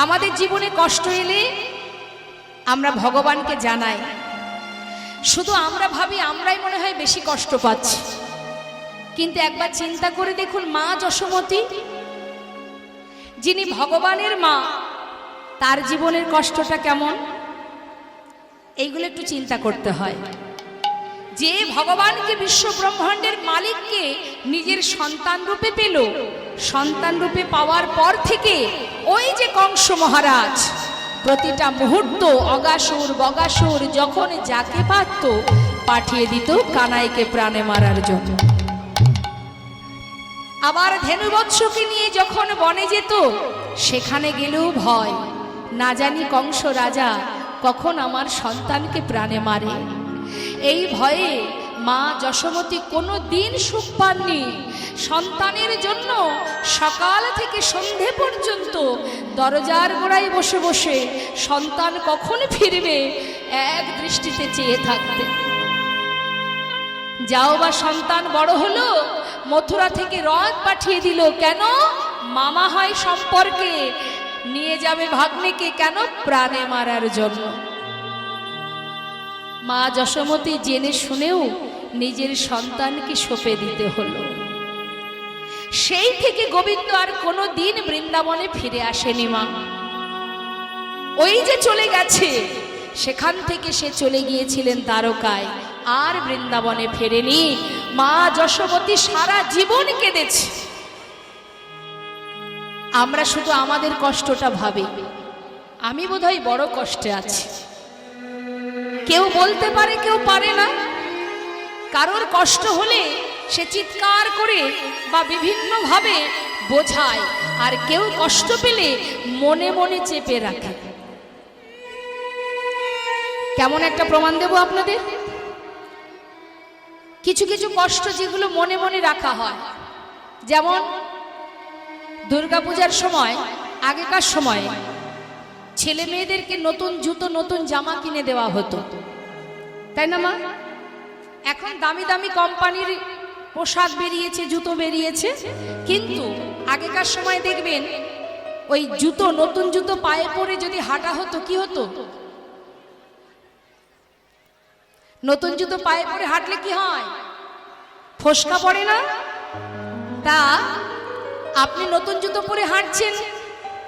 আমাদের জীবনে কষ্ট এলে আমরা ভগবানকে জানাই, শুধু আমরা ভাবি আমরাই মনে হয় বেশি কষ্ট পাচ্ছি। কিন্তু একবার চিন্তা করে দেখুন, মা যশোমতী যিনি ভগবানের মা, তার জীবনের কষ্টটা কেমন, এইগুলো একটু চিন্তা করতে হয়। যে ভগবানকে, বিশ্ব ব্রহ্মাণ্ডের মালিককে নিজের সন্তান রূপে পেল, সন্তান রূপে পাওয়ার পর থেকে ওই যে কংস মহারাজ প্রতিটা মুহূর্ত অগাসুর বগাসুর যখন যাকে পারত পাঠিয়ে দিত কানাইকে প্রাণে মারার জন্য। আবার ধেনুবৎসকে নিয়ে যখন বনে যেত, সেখানে গেলেও ভয়, না জানি কংস রাজা কখন আমার সন্তানকে প্রাণে মারে। এই ভয়ে মা যশোমতী কোনো দিন সুখ পাননি। সন্তানের জন্য সকাল থেকে সন্ধে পর্যন্ত দরজার গোড়ায় বসে বসে সন্তান কখন ফিরবে এক দৃষ্টিতে চেয়ে থাকতে। যাও বা সন্তান বড় হলো, মথুরা থেকে রথ পাঠিয়ে দিল, কেন? মামা হয় সম্পর্কে, নিয়ে যাবে ভাগ্নেকে, কেন? প্রাণে মারার জন্য। মা যশোমতী জেনে শুনেও নিজের সন্তানকে সঁপে দিতে হলো। সেই থেকে গোবিন্দ আর কোনো দিন বৃন্দাবনে ফিরে আসেনি। মা ওই যে চলে গেছে, সেখান থেকে সে চলে গিয়েছিলেন দ্বারকায়, আর বৃন্দাবনে ফেরেনি। মা যশোমতী সারা জীবন কেঁদেছে। আমরা শুধু আমাদের কষ্টটা ভাবি, আমি বোধহয় বড় কষ্টে আছি। কেউ বলতে পারে, কেউ পারে না। কারোর কষ্ট হলে সে চিৎকার করে বা বিভিন্নভাবে বোঝায়, আর কেউ কষ্ট পেলে মনে মনে চেপে রাখে। কেমন একটা প্রমাণ দেব আপনাদের। কিছু কিছু কষ্ট যেগুলো মনে মনে রাখা হয়, যেমন দুর্গাপূজার সময়, আগেকার সময়ে ছেলে মেয়েদেরকে নতুন জুতো, নতুন জামা কিনে দেওয়া হতো, তাই না মা? এখন দামি দামি কোম্পানির পোশাক বেরিয়েছে, জুতো বেরিয়েছে, কিন্তু আগেকার সময় দেখবেন ওই জুতো, নতুন জুতো পায়ে পরে যদি হাঁটা হতো, কি হতো? নতুন জুতো পায়ে পরে হাঁটলে কি হয়? ফোসকা পড়ে না? তা আপনি নতুন জুতো পরে হাঁটছেন,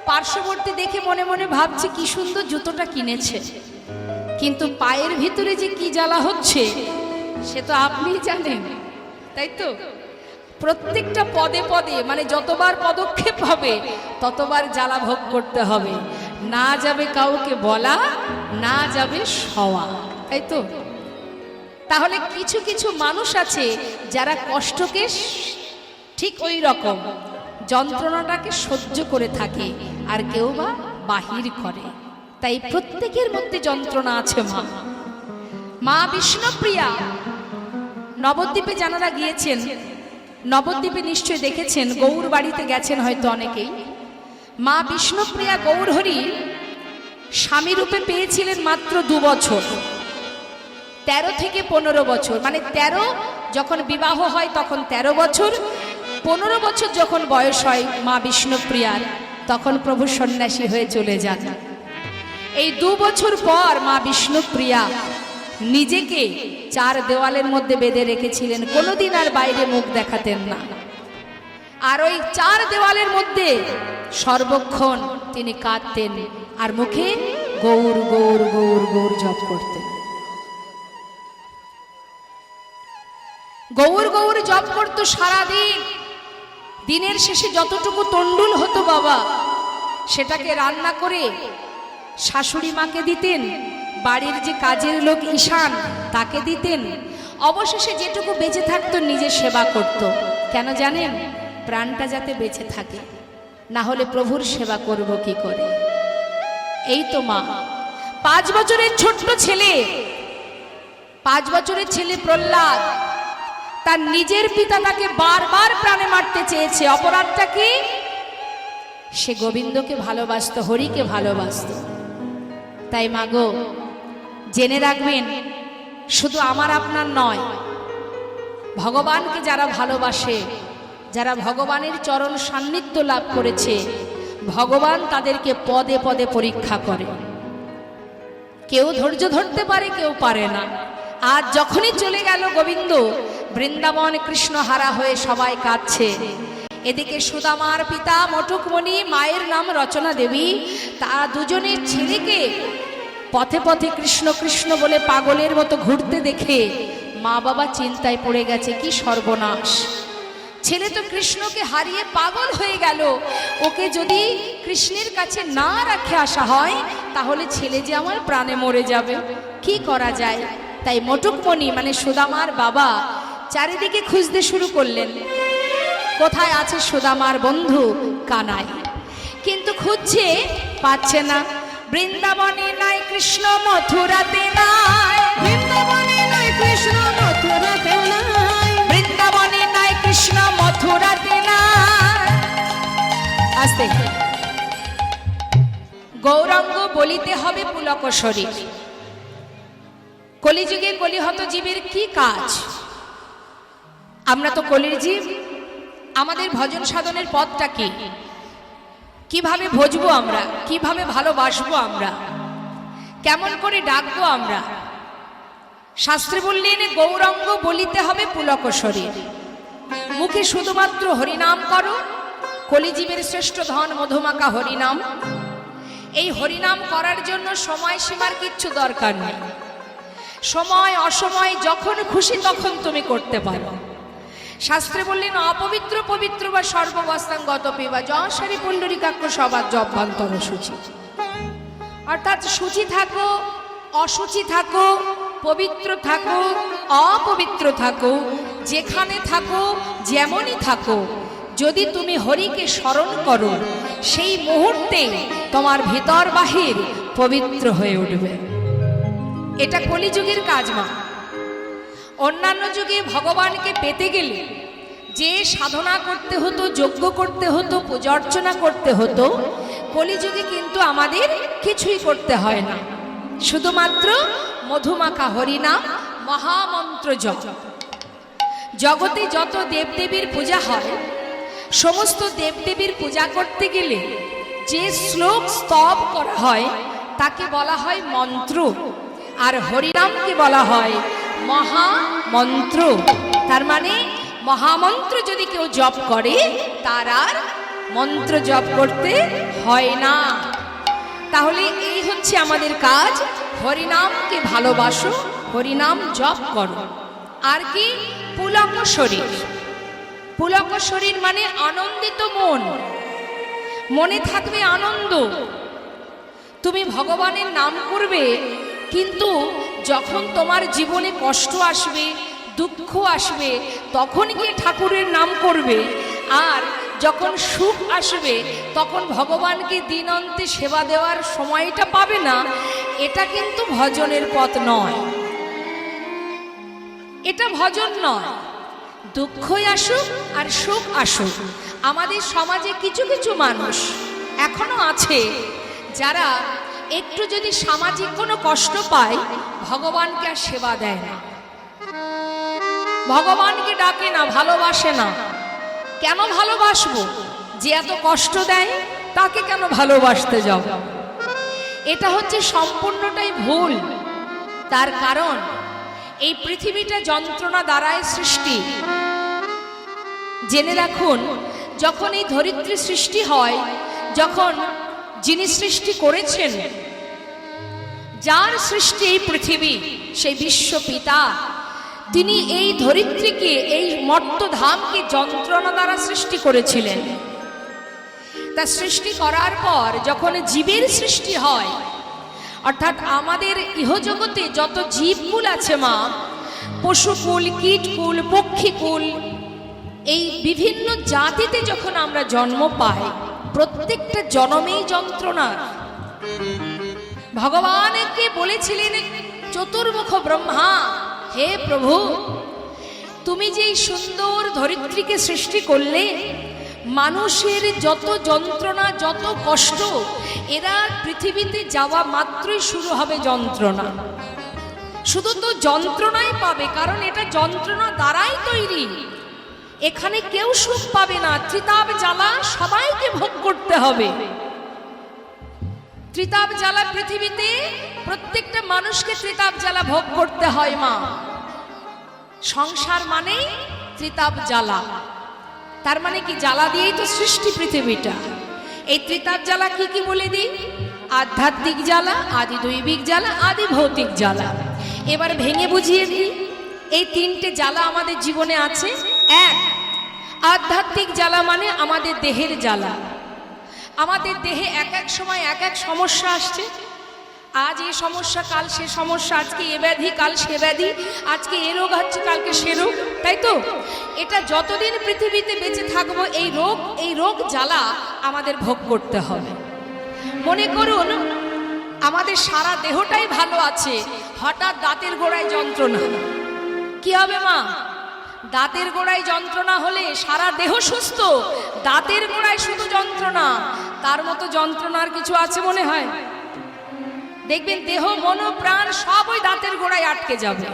পার্শ্ববর্তী দেখে মনে মনে ভাবছে কি সুন্দর জুতোটা কিনেছে, কিন্তু পায়ের ভিতরে যে কি জ্বালা হচ্ছে সে তো আপনিই জানেন, তাই তো? প্রত্যেকটা পদে পদে, মানে যতবার পদক্ষেপ হবে ততবার জ্বালা ভোগ করতে হবে। না যাবে কাউকে বলা, না যাবে শোয়া, তাই তো? তাহলে কিছু কিছু মানুষ আছে যারা কষ্টকে ঠিক ওই রকম যন্ত্রণাটাকে সহ্য করে থাকে, আর কেউ বা বাহির করে। তাই প্রত্যেকের মধ্যে যন্ত্রণা আছে। মা মা বিষ্ণুপ্রিয়া নবদ্বীপে যারা গিয়েছেন, নবদ্বীপে নিশ্চয় দেখেছেন, গৌর বাড়িতে গেছেন হয়তো অনেকেই। মা বিষ্ণুপ্রিয়া গৌরহরি স্বামী রূপে পেয়েছিলেন মাত্র 2 বছর, 13 থেকে 15 বছর, মানে 13 যখন বিবাহ হয় তখন 13 বছর, 15 বছর যখন বয়স হয় মা বিষ্ণুপ্রিয়ার, তখন প্রভু সন্ন্যাসী হয়ে চলে যান। এই 2 বছর পর মা বিষ্ণুপ্রিয়া নিজেকে 4 দেওয়ালের মধ্যে বেঁধে রেখেছিলেন, কোনোদিন আর বাইরে মুখ দেখাতেন না। আর ওই 4 দেওয়ালের মধ্যে সর্বক্ষণ তিনি কাঁদতেন, আর মুখে গৌর গৌর গৌর গৌর জপ করতেন। গৌর গৌর জপ করত সারাদিন। দিনের শেষে যতটুকু তন্ডুল হতো বাবা, সেটাকে রান্না করে শাশুড়ি মাকে দিতেন, বাড়ির যে কাজের লোক ঈশান তাকে দিতেন। অবশেষে যেটুকু বেঁচে থাকতো নিজে সেবা করত। কেন জানেন? প্রাণটা যাতে বেঁচে থাকে, না হলে প্রভুর সেবা করব কি করে? এই তো মা 5 বছরের ছোট্ট ছেলে, 5 বছরের ছেলে প্রহ্লাদ, তার নিজের পিতা তাকে বারবার প্রাণে মারতে চেয়েছে। অপরাধটা কি? সে গোবিন্দকে ভালোবাসত, হরিকে ভালোবাসত। তাই মাগো, জেনে রাখবেন, শুধু আমার আপনার নয়, ভগবানকে যারা ভালোবাসে, যারা ভগবানের চরণ সান্নিধ্য লাভ করেছে, ভগবান তাদেরকে পদে পদে পরীক্ষা করে। কেউ ধৈর্য ধরতে পারে, কেউ পারে না। আজ যখনই চলে গেল গোবিন্দ, বৃন্দাবন কৃষ্ণ হারা হয়ে সবাই কাঁদছে। এদিকে সুদামার পিতা মটুকমণি, মায়ের নাম রচনা দেবী, তারা দুজনের ছেলেকে পথে পথে কৃষ্ণ কৃষ্ণ বলে পাগলের মতো ঘুরতে দেখে মা বাবা চিন্তায় পড়ে গেছে, কি সর্বনাশ! ছেলে তো কৃষ্ণকে হারিয়ে পাগল হয়ে গেল, ওকে যদি কৃষ্ণের কাছে না রাখে আসা হয় তাহলে ছেলে যে আমার প্রাণে মরে যাবে, কি করা যায়? তাই মটুকমণি মানে সুদামার বাবা চারিদিকে খুঁজতে শুরু করলেন, কোথায় আছে সুদামার বন্ধু কানাই। কিন্তু খুঁজছে, পাচ্ছে না। বৃন্দাবনে নাই কৃষ্ণ, মথুরাতে নাই, বৃন্দাবনে নাই কৃষ্ণ, মথুরাতে নাই, বৃন্দাবনে নাই কৃষ্ণ, মথুরাতে নাই। আস্তে, গৌরাঙ্গ বলিতে হবে পুলক শরীর। কলিযুগে কলিহত জীবের কি কাজ? আমরা তো কলির জীব, আমাদের ভজন সাধনের পথটা কি? কিভাবে ভজবো আমরা, কিভাবে ভালোবাসবো আমরা, কেমন করে ডাকবো আমরা? শাস্ত্রে বললেন গৌরাঙ্গ বলিতে হবে পুলক শরীর। মুখে শুধুমাত্র হরিনাম করো, কলিজীবের শ্রেষ্ঠ ধন মধুমাখা হরিনাম। এই হরিনাম করার জন্য সময়সীমার কিচ্ছু দরকার নেই। সময় অসময় যখন খুশি তখন তুমি করতে পারো। শাস্ত্রে বললেন অপবিত্র পবিত্র বা সর্ববস্থাঙ্গত পিবা যশারি পুণ্ডরিকাক্ষ সবার জব্বান্তর সূচি। অর্থাৎ সূচি থাকো, অসুচি থাকো, পবিত্র থাকো, অপবিত্র থাকো, যেখানে থাকো যেমনই থাকো, যদি তুমি হরিকে স্মরণ করো সেই মুহূর্তে তোমার ভিতর বাহির পবিত্র হয়ে উঠবে। এটা কলিযুগের কাজ মা। অন্যান্য যুগে ভগবানকে পেতে গেলে যে সাধনা করতে হতো, যজ্ঞ করতে হতো, পূজা অর্চনা করতে হতো, কলিযুগে কিন্তু আমাদের কিছুই করতে হয় না, শুধুমাত্র মধুমাখা হরিনাম মহামন্ত্র জপ। জগতে যত দেবদেবীর পূজা হয়, সমস্ত দেবদেবীর পূজা করতে গেলে যে শ্লোক স্তব করা হয় তাকে বলা হয় মন্ত্র, আর হরিনামকে বলা হয় মহামন্ত্র। তার মানে মহামন্ত্র যদি কেউ জপ করে তার আর মন্ত্র জপ করতে হয় না। তাহলে এই হচ্ছে আমাদের কাজ, হরিনামকে ভালোবাসো, হরিনাম জপ করো। আর কি? পুলক শরীর। পুলক শরীর মানে আনন্দিত মন, মনে থাকবে আনন্দ। তুমি ভগবানের নাম করবে, কিন্তু যখন তোমার জীবনে কষ্ট আসবে, দুঃখ আসবে, তখন গিয়ে ঠাকুরের নাম করবে। আর যখন সুখ আসবে তখন ভগবানকে দিন অন্তে সেবা দেওয়ার সময়টা পাবে না। এটা কিন্তু ভজনের পথ নয়, এটা ভজন নয়। দুঃখই আসুক আর সুখ আসুক, আমাদের সমাজে কিছু কিছু মানুষ এখনো আছে যারা একটু যদি সামাজিক কোনো কষ্ট পায় ভগবানকে আর সেবা দেয় না, ভগবানকে ডাকে না, ভালোবাসে না। কেন ভালোবাসবো? যে এত কষ্ট দেয় তাকে কেন ভালোবাসতে যাও? এটা হচ্ছে সম্পূর্ণটাই ভুল। তার কারণ এই পৃথিবীটা যন্ত্রণা দ্বারাই সৃষ্টি। জেনে রাখুন, যখন এই ধরিত্রী সৃষ্টি হয়, যখন যিনি সৃষ্টি করেছেন, যার সৃষ্টি এই পৃথিবী, সেই বিশ্বপিতা, তিনি এই ধরিত্রীকে, এই মর্তধামকে যন্ত্রণা দ্বারা সৃষ্টি করেছিলেন। তা সৃষ্টি করার পর যখন জীবের সৃষ্টি হয়, অর্থাৎ আমাদের ইহজগতে যত জীবকুল আছে মা, পশুকুল, কীটকুল, পক্ষীকুল, এই বিভিন্ন জাতিতে যখন আমরা জন্ম পাই, প্রত্যেকটা জন্মেই যন্ত্রণা। ভগবানকে বলেছিলেন চতুর্মুখ ব্রহ্মা, হে প্রভু, তুমি যে সুন্দর ধরিত্রীকে সৃষ্টি করলে, মানুষের যত যন্ত্রণা, যত কষ্ট, এরা পৃথিবীতে যাওয়া মাত্রই শুরু হবে যন্ত্রণা। শুধু তো যন্ত্রণাই পাবে, কারণ এটা যন্ত্রণা দ্বারাই তৈরি। এখানে কেউ সুখ পাবে না। ত্রিতাপ জ্বালা সবাইকে ভোগ করতে হবে। ত্রিতাপ জ্বালা পৃথিবীতে প্রত্যেকটা মানুষকে ত্রিতাপ জ্বালা ভোগ করতে হয় মা। সংসার মানে ত্রিতাপ জ্বালা। তার মানে কি? জ্বালা দিয়েই তো সৃষ্টি পৃথিবীটা। এই ত্রিতাপ জ্বালা কি কি বলে দিই? আধ্যাত্মিক জ্বালা, আদি দৈবিক জ্বালা, আদি ভৌতিক জ্বালা। এবার ভেঙে বুঝিয়ে দিই। এই তিনটে জ্বালা আমাদের জীবনে আছে। এক, আধ্যাত্মিক জ্বালা মানে আমাদের দেহের জ্বালা। আমাদের দেহে এক এক সময় এক এক সমস্যা আসছে। আজ এই সমস্যা, কাল সে সমস্যা, আজকে এ ব্যাধি, কাল সে ব্যাধি, আজকে এ রোগ হচ্ছে, কালকে সে রোগ, তাই তো? এটা যতদিন পৃথিবীতে বেঁচে থাকবো এই রোগ জ্বালা আমাদের ভোগ করতে হবে। মনে করুন আমাদের সারা দেহটাই ভালো আছে, হঠাৎ দাঁতের গোড়ায় যন্ত্রণা, কি হবে মা? দাঁতের গোড়ায় যন্ত্রণা হলে সারা দেহ সুস্থ, দাঁতের গোড়ায় শুধু যন্ত্রণা, তার মতো যন্ত্রণার কিছু আছে মনে হয়? দেখবেন দেহ, মন, প্রাণ সব ওই দাঁতের গোড়ায় আটকে যাবে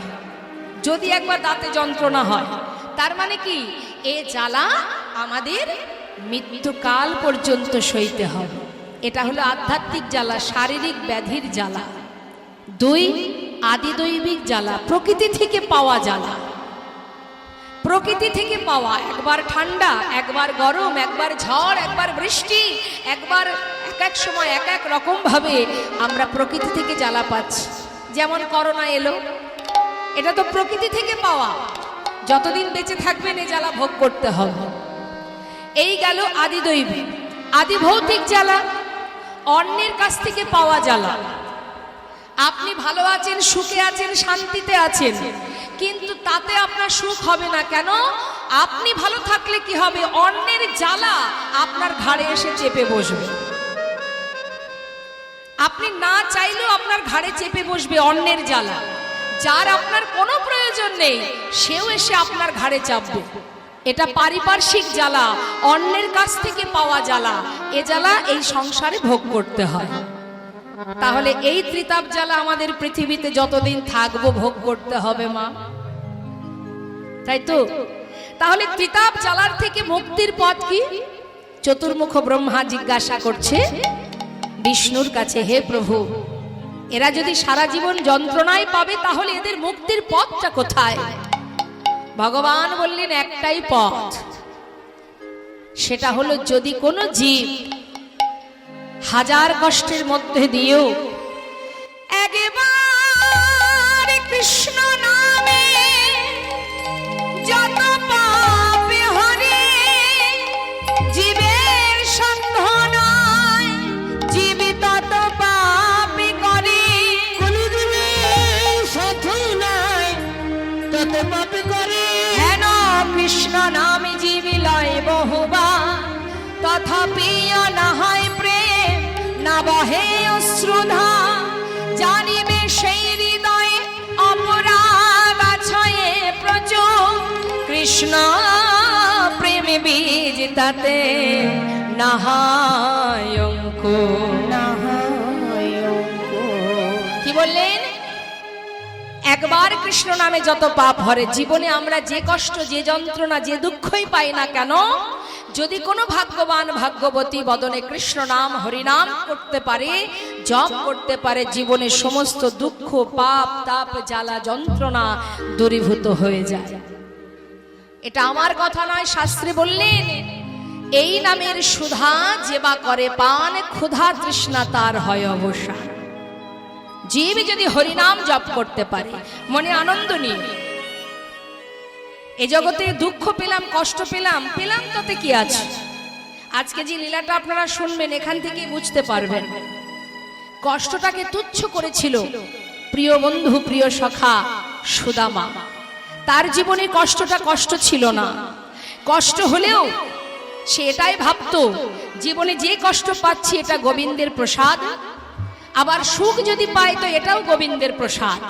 যদি একবার দাঁতে যন্ত্রণা হয়। তার মানে কি? এ জ্বালা আমাদের মৃত্যুকাল পর্যন্ত সইতে হবে। এটা হলো আধ্যাত্মিক জ্বালা, শারীরিক ব্যাধির জ্বালা। দুই, আদিদৈবিক জ্বালা, প্রকৃতি থেকে পাওয়া জ্বালা। প্রকৃতি থেকে পাওয়া, একবার ঠান্ডা, একবার গরম, একবার ঝড়, একবার বৃষ্টি, একবার এক এক সময় এক এক রকম ভাবে আমরা প্রকৃতি থেকে জ্বালা পাচ্ছি। যেমন করোনা এলো, এটা তো প্রকৃতি থেকে পাওয়া। যতদিন বেঁচে থাকবেন এ জ্বালা ভোগ করতে হবে। এই গেল আদিদৈবিক। আদি ভৌতিক জ্বালা, অন্যের কাছ থেকে পাওয়া জ্বালা। আপনি ভালো আছেন, সুখে আছেন, শান্তিতে আছেন, কিন্তু তাতে আপনার সুখ হবে না। কেন? আপনি ভালো থাকলে কি হবে? অন্যের জ্বালা আপনার ঘাড়ে এসে চেপে বসবে। আপনি না চাইলেও আপনার ঘাড়ে চেপে বসবে অন্যের জ্বালা। যার আপনার কোনো প্রয়োজন নেই সেও এসে আপনার ঘাড়ে চাপবে। এটা পারিপার্শ্বিক জ্বালা, অন্যের কাছ থেকে পাওয়া জ্বালা। এ জ্বালা এই সংসারে ভোগ করতে হয়। তাহলে এই ত্রিতাপ জ্বালা আমাদের পৃথিবীতে যতদিন থাকবো ভোগ করতে হবে মা, তাই তো? তাহলে ত্রিতাপ জ্বালার থেকে মুক্তির পথ কি? চতুর্মুখ ব্রহ্মা জিজ্ঞাসা করছে বিষ্ণুর কাছে, হে প্রভু, এরা যদি সারা জীবন যন্ত্রণায় পাবে তাহলে এদের মুক্তির পথটা কোথায়? ভগবান বললেন একটাই পথ, সেটা হলো যদি কোনো জীব হাজার কষ্টের মধ্যে দিয়েও একবার কৃষ্ণ নামে যত পাপ হরে, জীবের সন্দেহ নয় জীব তত পাপ করে, কোন জীবের সাথে নয় তত পাপ করে। হেন কৃষ্ণ নামে জীব লয় বহুবার, তথাপি না হয় প্রেম, না বহে অশ্রুধা, জানিবে সেই হৃদয়ে অপরাধ ছয়ে প্রচুর, কৃষ্ণ প্রেমে বীজ তাতে না হয় অঙ্কুর। কি বললেন? একবার কৃষ্ণ নামে যত পাপ হরে। জীবনে আমরা যে কষ্ট, যে যন্ত্রণা, যে দুঃখই পাই না কেন, যদি কোনো ভাগ্যবান ভাগ্যবতী বদনে কৃষ্ণ নাম হরিনাম করতে পারে, জপ করতে পারে, জীবনের সমস্ত দুঃখ, পাপ, তাপ, জ্বালা, যন্ত্রণা দূরীভূত হয়ে যায়। এটা আমার কথা নয়, শাস্ত্রে বললেন এই নামের সুধা যেবা করে পান, ক্ষুধা তৃষ্ণা তার হয় অবসান। জীব যদি হরিনাম জপ করতে পারে, মনে আনন্দ নিয়ে, এ জগতে দুঃখ পেলাম, কষ্ট পেলাম, তাতে কি আছে? আজকে যে লীলাটা আপনারা শুনবেন এখান থেকে বুঝতে পারবেন। কষ্টটাকে তুচ্ছ করেছিল প্রিয় বন্ধু, প্রিয় সখা সুদামা। তার জীবনে কষ্টটা কষ্ট ছিল না। কষ্ট হলেও সে এটাই ভাবতো জীবনে যে কষ্ট পাচ্ছি এটা গোবিন্দের প্রসাদ, আবার সুখ যদি পায় তো এটাও গোবিন্দের প্রসাদ,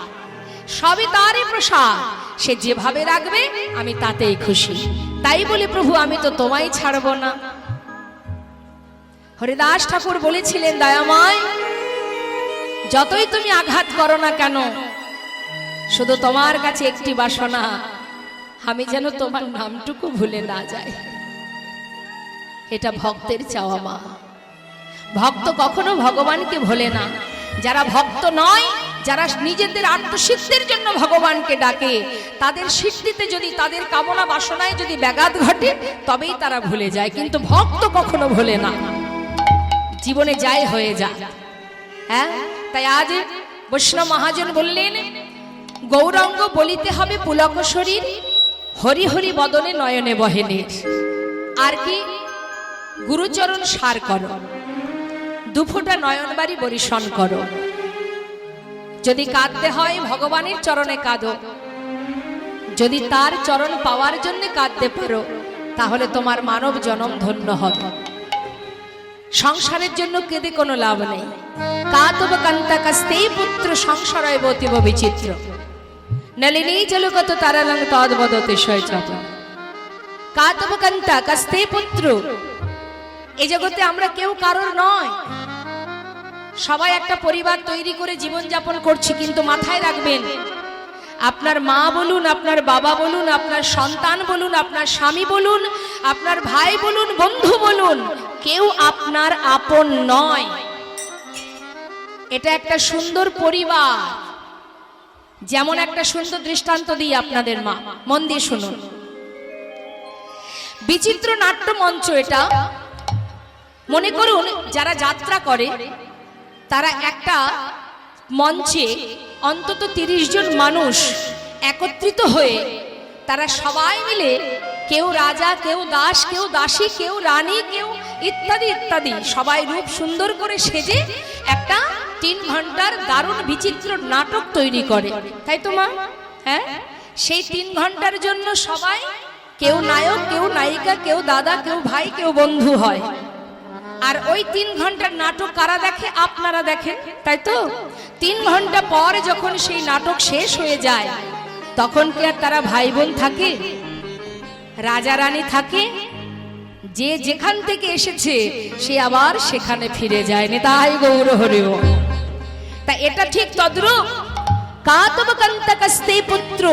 সবই তারই প্রসাদ। সে যেভাবে রাখবে আমি তাতেই খুশি। তাই বলে প্রভু আমি তো তোমায় ছাড়ব না। হরিদাস ঠাকুর বলেছিলেন, দয়াময় যতই তুমি আঘাত করো না কেন, শুধু তোমার কাছে একটি বাসনা, আমি যেন তোমার নামটুকু ভুলে না যাই। এটা ভক্তের চাওয়া মা। ভক্ত কখনো ভগবানকে ভোলে না। যারা ভক্ত নয়, যারা নিজেদের আত্মসিদ্ধির জন্য ভগবানকে ডাকে, তাদের সিদ্ধিতে যদি, তাদের কামনা বাসনায় যদি ব্যাঘাত ঘটে, তবেই তারা ভুলে যায়। কিন্তু ভক্ত কখনো ভোলে না, জীবনে যাই হয়ে যায়। হ্যাঁ, তাই আজ বৈষ্ণব মহাজন বললেন, গৌরাঙ্গ বলিতে হবে পুলক শরীর, হরি হরি বদনে নয়নে বহেনের। আর কি? গুরুচরণ সার করো, দুফোঁটা নয়নবাড়ি বরিশন করো। যদি কাঁদতে হয় ভগবানের চরণে কাঁদো, যদি তার চরণ পাওয়ার জন্য কাঁদতে পারো, তাহলে তোমার মানব জন্ম ধন্য হবে। সংসারের জন্য কেঁদে কোনো লাভ নেই। কাতব কান্তা কাস্তেই পুত্র সংসারয় বতিব বিচিত্র, নলিনী জলগত তারালং তদ্বদতে শৈচত। কাতব কান্তা কাস্তে পুত্র। এই জগতে আমরা কেউ কারোর নয়, সবাই একটা পরিবার তৈরি করে জীবন যাপন করছি। কিন্তু মাথায় রাখবেন, আপনার মা বলুন, আপনার বাবা বলুন, আপনার সন্তান বলুন, আপনার স্বামী বলুন, আপনার ভাই বলুন, বন্ধু বলুন, কেউ আপনার আপন নয়। এটা একটা সুন্দর পরিবার। যেমন একটা সুন্দর দৃষ্টান্ত দিই আপনাদের মা, মন দিয়ে শুনুন। বিচিত্র নাট্য মঞ্চ এটা। মনে করুন যারা যাত্রা করে, তারা একটা মঞ্চে অন্তত 30 জন মানুষ একত্রিত হয়ে, তারা সবাই মিলে, কেউ রাজা, কেউ দাস, কেউ দাসী, কেউ রানী, কেউ ইত্যাদি ইত্যাদি, সবাই রূপ সুন্দর করে সেজে একটা 3 ঘন্টার দারুণ বিচিত্র নাটক তৈরি করে, তাই তো মা? হ্যাঁ, সেই 3 ঘন্টার জন্য সবাই, কেউ নায়ক, কেউ নায়িকা, কেউ দাদা, কেউ ভাই, কেউ বন্ধু হয়। আর ওই 3 ঘন্টার নাটক কারা দেখে? আপনারা দেখেন, তাই তো? 3 ঘন্টা পর যখন সেই নাটক শেষ হয়ে যায়, তখন কি আর তারা ভাই বোন থাকে? রাজা রানী থাকে? যে যেখান থেকে এসেছে সে আবার সেখানে ফিরে যায়। নিতাই গৌর হরি বল। তা এটা ঠিক তদ্রূপ। কাতব কান্তা কাস্তে পুত্র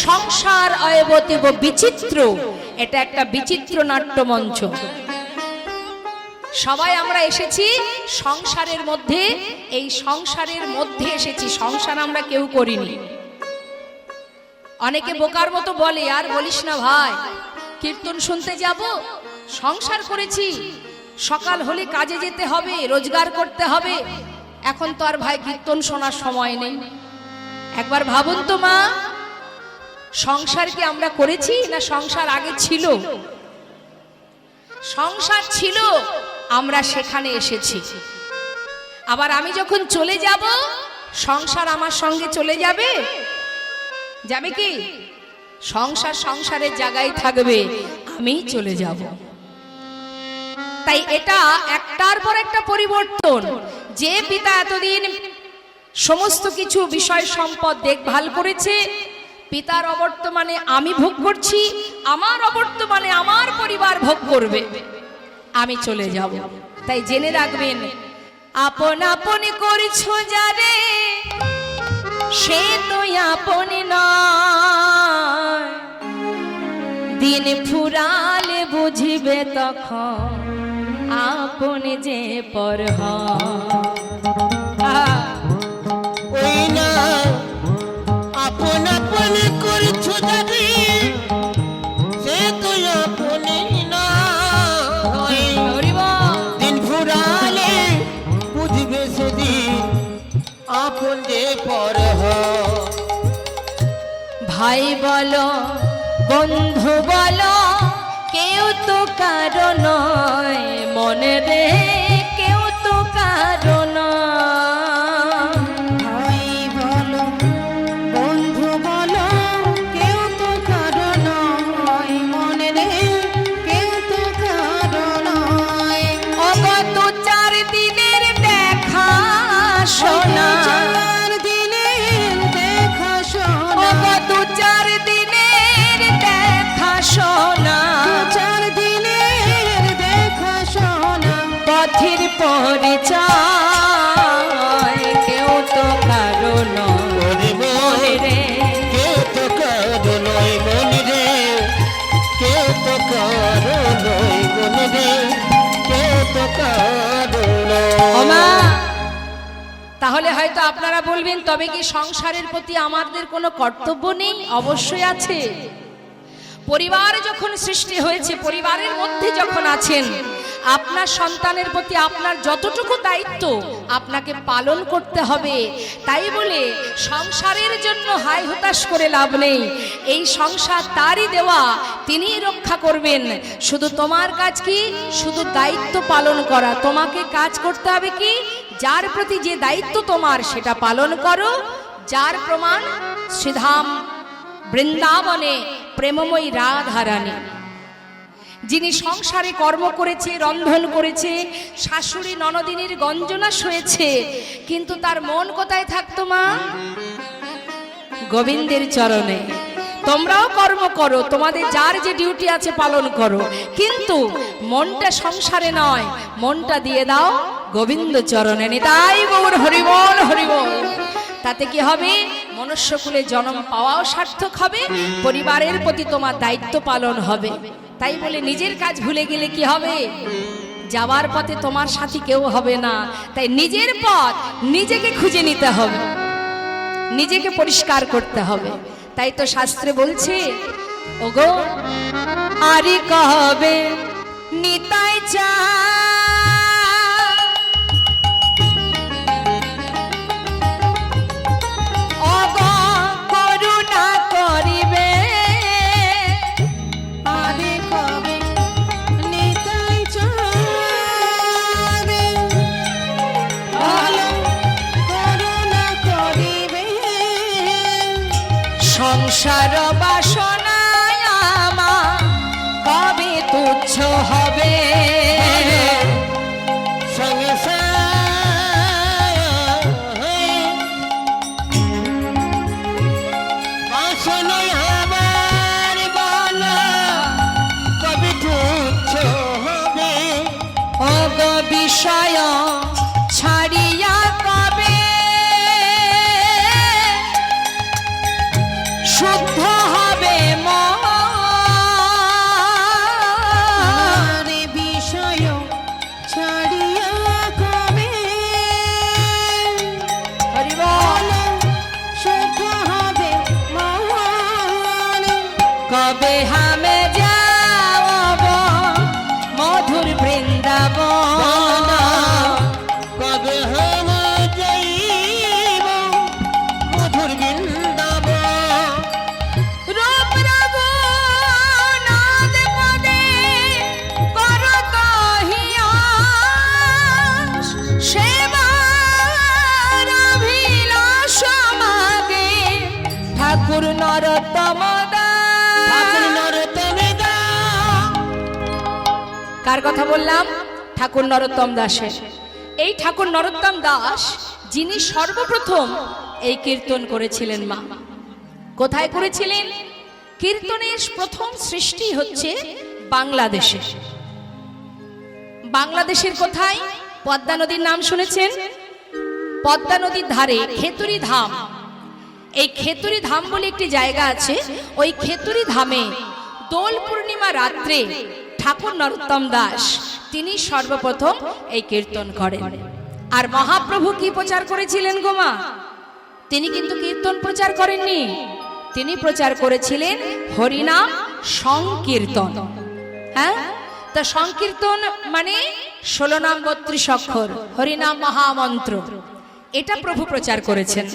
সংসার অয়বতিব বিচিত্র। এটা একটা বিচিত্র নাট্য মঞ্চ। সবাই আমরা এসেছি সংসারের মধ্যে, এই সংসারের মধ্যে এসেছি। সংসার আমরা কেউ করিনি। অনেকে বোকার মতো বলে, আর বলিস না ভাই, কীর্তন শুনতে যাব, সংসার করেছি, সকাল হলে কাজে যেতে হবে, রোজগার করতে হবে, এখন তো আর ভাই কীর্তন শোনার সময় নেই। একবার ভাবুন তো মা, সংসার কি আমরা করেছি, না সংসার আগে ছিল? সংসার ছিল, আমরা সেখানে এসেছি। আবার আমি যখন চলে যাব, সংসার আমার সঙ্গে চলে যাবে? যাবে কি? সংসার সংসারের জায়গায় থাকবে, আমি চলে যাব। তাই এটা একটার পর একটা পরিবর্তন। যে পিতা এতদিন সমস্ত কিছু বিষয় সম্পদ দেখভাল করেছে, পিতার অবর্তমানে আমি ভোগ করছি, আমার অবর্তমানে আমার পরিবার ভোগ করবে, আমি চলে যাব। তাই জেনে রাখবেন, আপন আপন করছো যারে, সে তো আপন নয়। দিন ফুরালে বুঝিবে তখন আপন যে পর ওই না আপন আপন করছো যারে, সে তো আপন নয়। দিন ফুরালে বুঝবে সেদিন আপন যে পর। ভাই বলো, বন্ধু বলো, কেউ তো কারো নয়, মনে রে কেউ তো কারো নয়। ভাই বলো, বন্ধু বলো, কেউ তো কারো নয়, মনে রে কেউ তো কারো নয়। অগত 4 দিনের দেখা শোনা, 4 দিনের দেখা শোনা, অগত 4 দিনের দেখা শোনা, 4 দিনের দেখা শোনা। পথের পরিচয় কেউ তো কারো নয়, মনে রে কেউ তো কারো নয়, মনে রে ওমা, তাহলে হয়তো আপনারা বলবেন তবে কি সংসারের প্রতি আমাদের কোনো কর্তব্য নেই? অবশ্যই আছে। পরিবার যখন সৃষ্টি হয়েছে, পরিবারের মধ্যে যখন আছেন, আপনার সন্তানের প্রতি আপনার যতটুকু দায়িত্ব আপনাকে পালন করতে হবে। তাই বলে সংসারের জন্য হাই হতাশ করে লাভ নেই। এই সংসার তারই দেওয়া, তিনিই রক্ষা করবেন। শুধু তোমার কাজ কি? শুধু দায়িত্ব পালন করা। তোমাকে কাজ করতে হবে কি? যার প্রতি যে দায়িত্ব তোমার সেটা পালন করো। যার প্রমাণ শ্রীধাম বৃন্দাবনে প্রেমময়ী রাধারানী, যিনি সংসারে কর্ম করেছে, রন্ধন করেছে, শাশুড়ি ননদিনীর গঞ্জনা সয়েছে, কিন্তু তার মন কোথায় থাকতো মা? গোবিন্দের চরণে। তোমরাও কর্ম করো, তোমাদের যার যে ডিউটি আছে পালন করো, কিন্তু মনটা সংসারে নয়, মনটা দিয়ে দাও গোবিন্দ চরণে। নিতাই গৌর হরিবল হরিবল। তাতে কি হবে? মনুষ্যকুলে জন্ম পাওয়াও সার্থক হবে, পরিবারের প্রতি তোমার দায়িত্ব পালন হবে। তাই বলে নিজের কাজ ভুলে গেলে কি হবে? যাওয়ার পথে তোমার সাথী কেউ হবে না। তাই নিজের পথ নিজেকে খুঁজে নিতে হবে, নিজেকে পরিষ্কার করতে হবে। তাই তো শাস্ত্রে বলছে, ওগো আরি কবে নিতাই চা সংসার বাসনায় আমার কবে তুচ্ছ হবে? বাসনায় আমার বলা কবে তুচ্ছ হবে? অগ বিষয় ছাড়িয়া কবে শুদ্ধ হবে মন? বিষয় ছাড়িয়া কবে হরিবল শুদ্ধ হবে মন? কবে হামে যাব মধুর বৃন্দাবন? কবে হম যাইব মধুর বৃন্দাবন? রূপ রঘুনাথ পদে করত হিয়াস, সেবার অভিলাষ মাগে ঠাকুর নরোত্তম দাস। ঠাকুর নরোত্তম দাস। কার কথা বললাম? ঠাকুর নরোত্তম দাসের। এই ঠাকুর নরোত্তম দাস যিনি সর্বপ্রথম এই কীর্তন করেছিলেন মা। কোথায় করেছিলেন? কীর্তনের প্রথম সৃষ্টি হচ্ছে বাংলাদেশে। বাংলাদেশের কোথায়? পদ্মা নদীর নাম শুনেছেন? পদ্মা নদীর ধারে খেতুরি ধাম। এই খেতুরি ধাম বলে একটি জায়গা আছে। ওই খেতুরি ধামে দোল পূর্ণিমা রাত্রে ঠাকুর নরোত্তম দাস তিনি সর্বপ্রথম এই কীর্তন করেন। আর মহাপ্রভু কি প্রচার করেছিলেন গো মা? তিনি কিন্তু কীর্তন প্রচার করেননি, তিনি প্রচার করেছিলেন হরিনাম সংকীর্তন। হ্যাঁ, তা সংকীর্তন মানে 16 নাম 32 অক্ষর হরিনাম মহামন্ত্র, এটা প্রভু প্রচার করেছেন।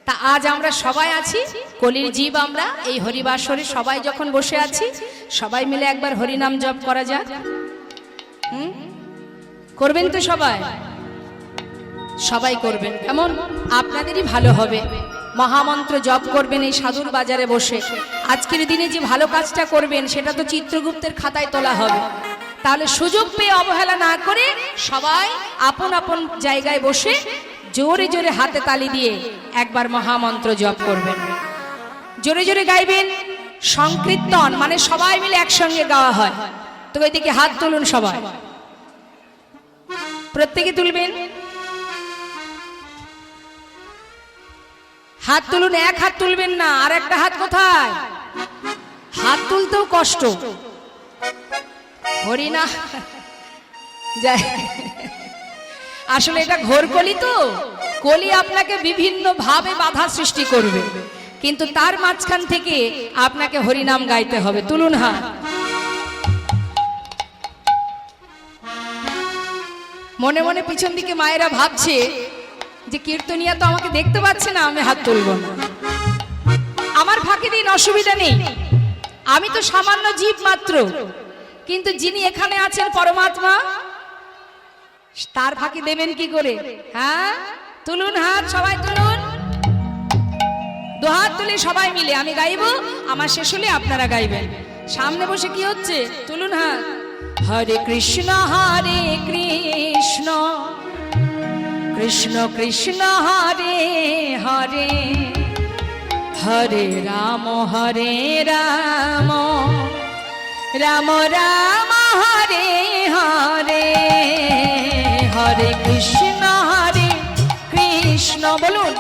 তা আজ আমরা সবাই আছি, কলির জীব আমরা, এই হরিবাসরে সবাই যখন বসে আছি, সবাই মিলে একবার হরিনাম জপ করা যাক। করবেন তো সবাই? সবাই করবেন, কেমন? আপনাদেরই ভালো হবে। মহামন্ত্র জপ করবেন এই সাধুর বাজারে বসে। আজকের দিনে যে ভালো কাজটা করবেন সেটা তো চিত্রগুপ্তের খাতায় তোলা হবে। তাহলে সুযোগ পেয়ে অবহেলা না করে সবাই আপন আপন জায়গায় বসে জোরে জোরে হাতে তালি দিয়ে একবার মহামন্ত্র জপ করবেন। জোরে জোরে গাইবেন। সংকীর্তন মানে সবাই মিলে একসঙ্গে গাওয়া হয়। তো ওইদিকে হাত তুলুন, সবাই প্রত্যেকে তুলবেন। হাত তুলুন, এক হাত তুলবেন না, আর একটা হাত কোথায়? হাত তুলতেও কষ্ট। হরিনা যায় আসলে এটা ঘোর কলি তো, কলি আপনাকে বিভিন্ন ভাবে বাধা সৃষ্টি করবে, কিন্তু তার মাঝখান থেকে আপনাকে হরিনাম গাইতে হবে। তুলুন হাত। মনে মনে পিছন দিকে মায়েরা ভাবছে যে কীর্তনিয়া তো আমাকে দেখতে পাচ্ছে না, আমি হাত তুলব না। আমার ফাঁকি দিন, অসুবিধা নেই, আমি তো সামান্য জীব মাত্র, কিন্তু যিনি এখানে আছেন পরমাত্মা, তার ফাঁকি দেবেন কি করে? হ্যাঁ, তুলুন হাত, সবাই তুলুন, দুহাত তুলে সবাই মিলে আমি গাইবো, আমার শেষ হলে আপনারা গাইবেন। সামনে বসে কি হচ্ছে? তুলুন হাত। হরে কৃষ্ণ কৃষ্ণ কৃষ্ণ হরে হরে, হরে রাম রাম রাম হরে হরে, হরে কৃষ্ণ বলুন।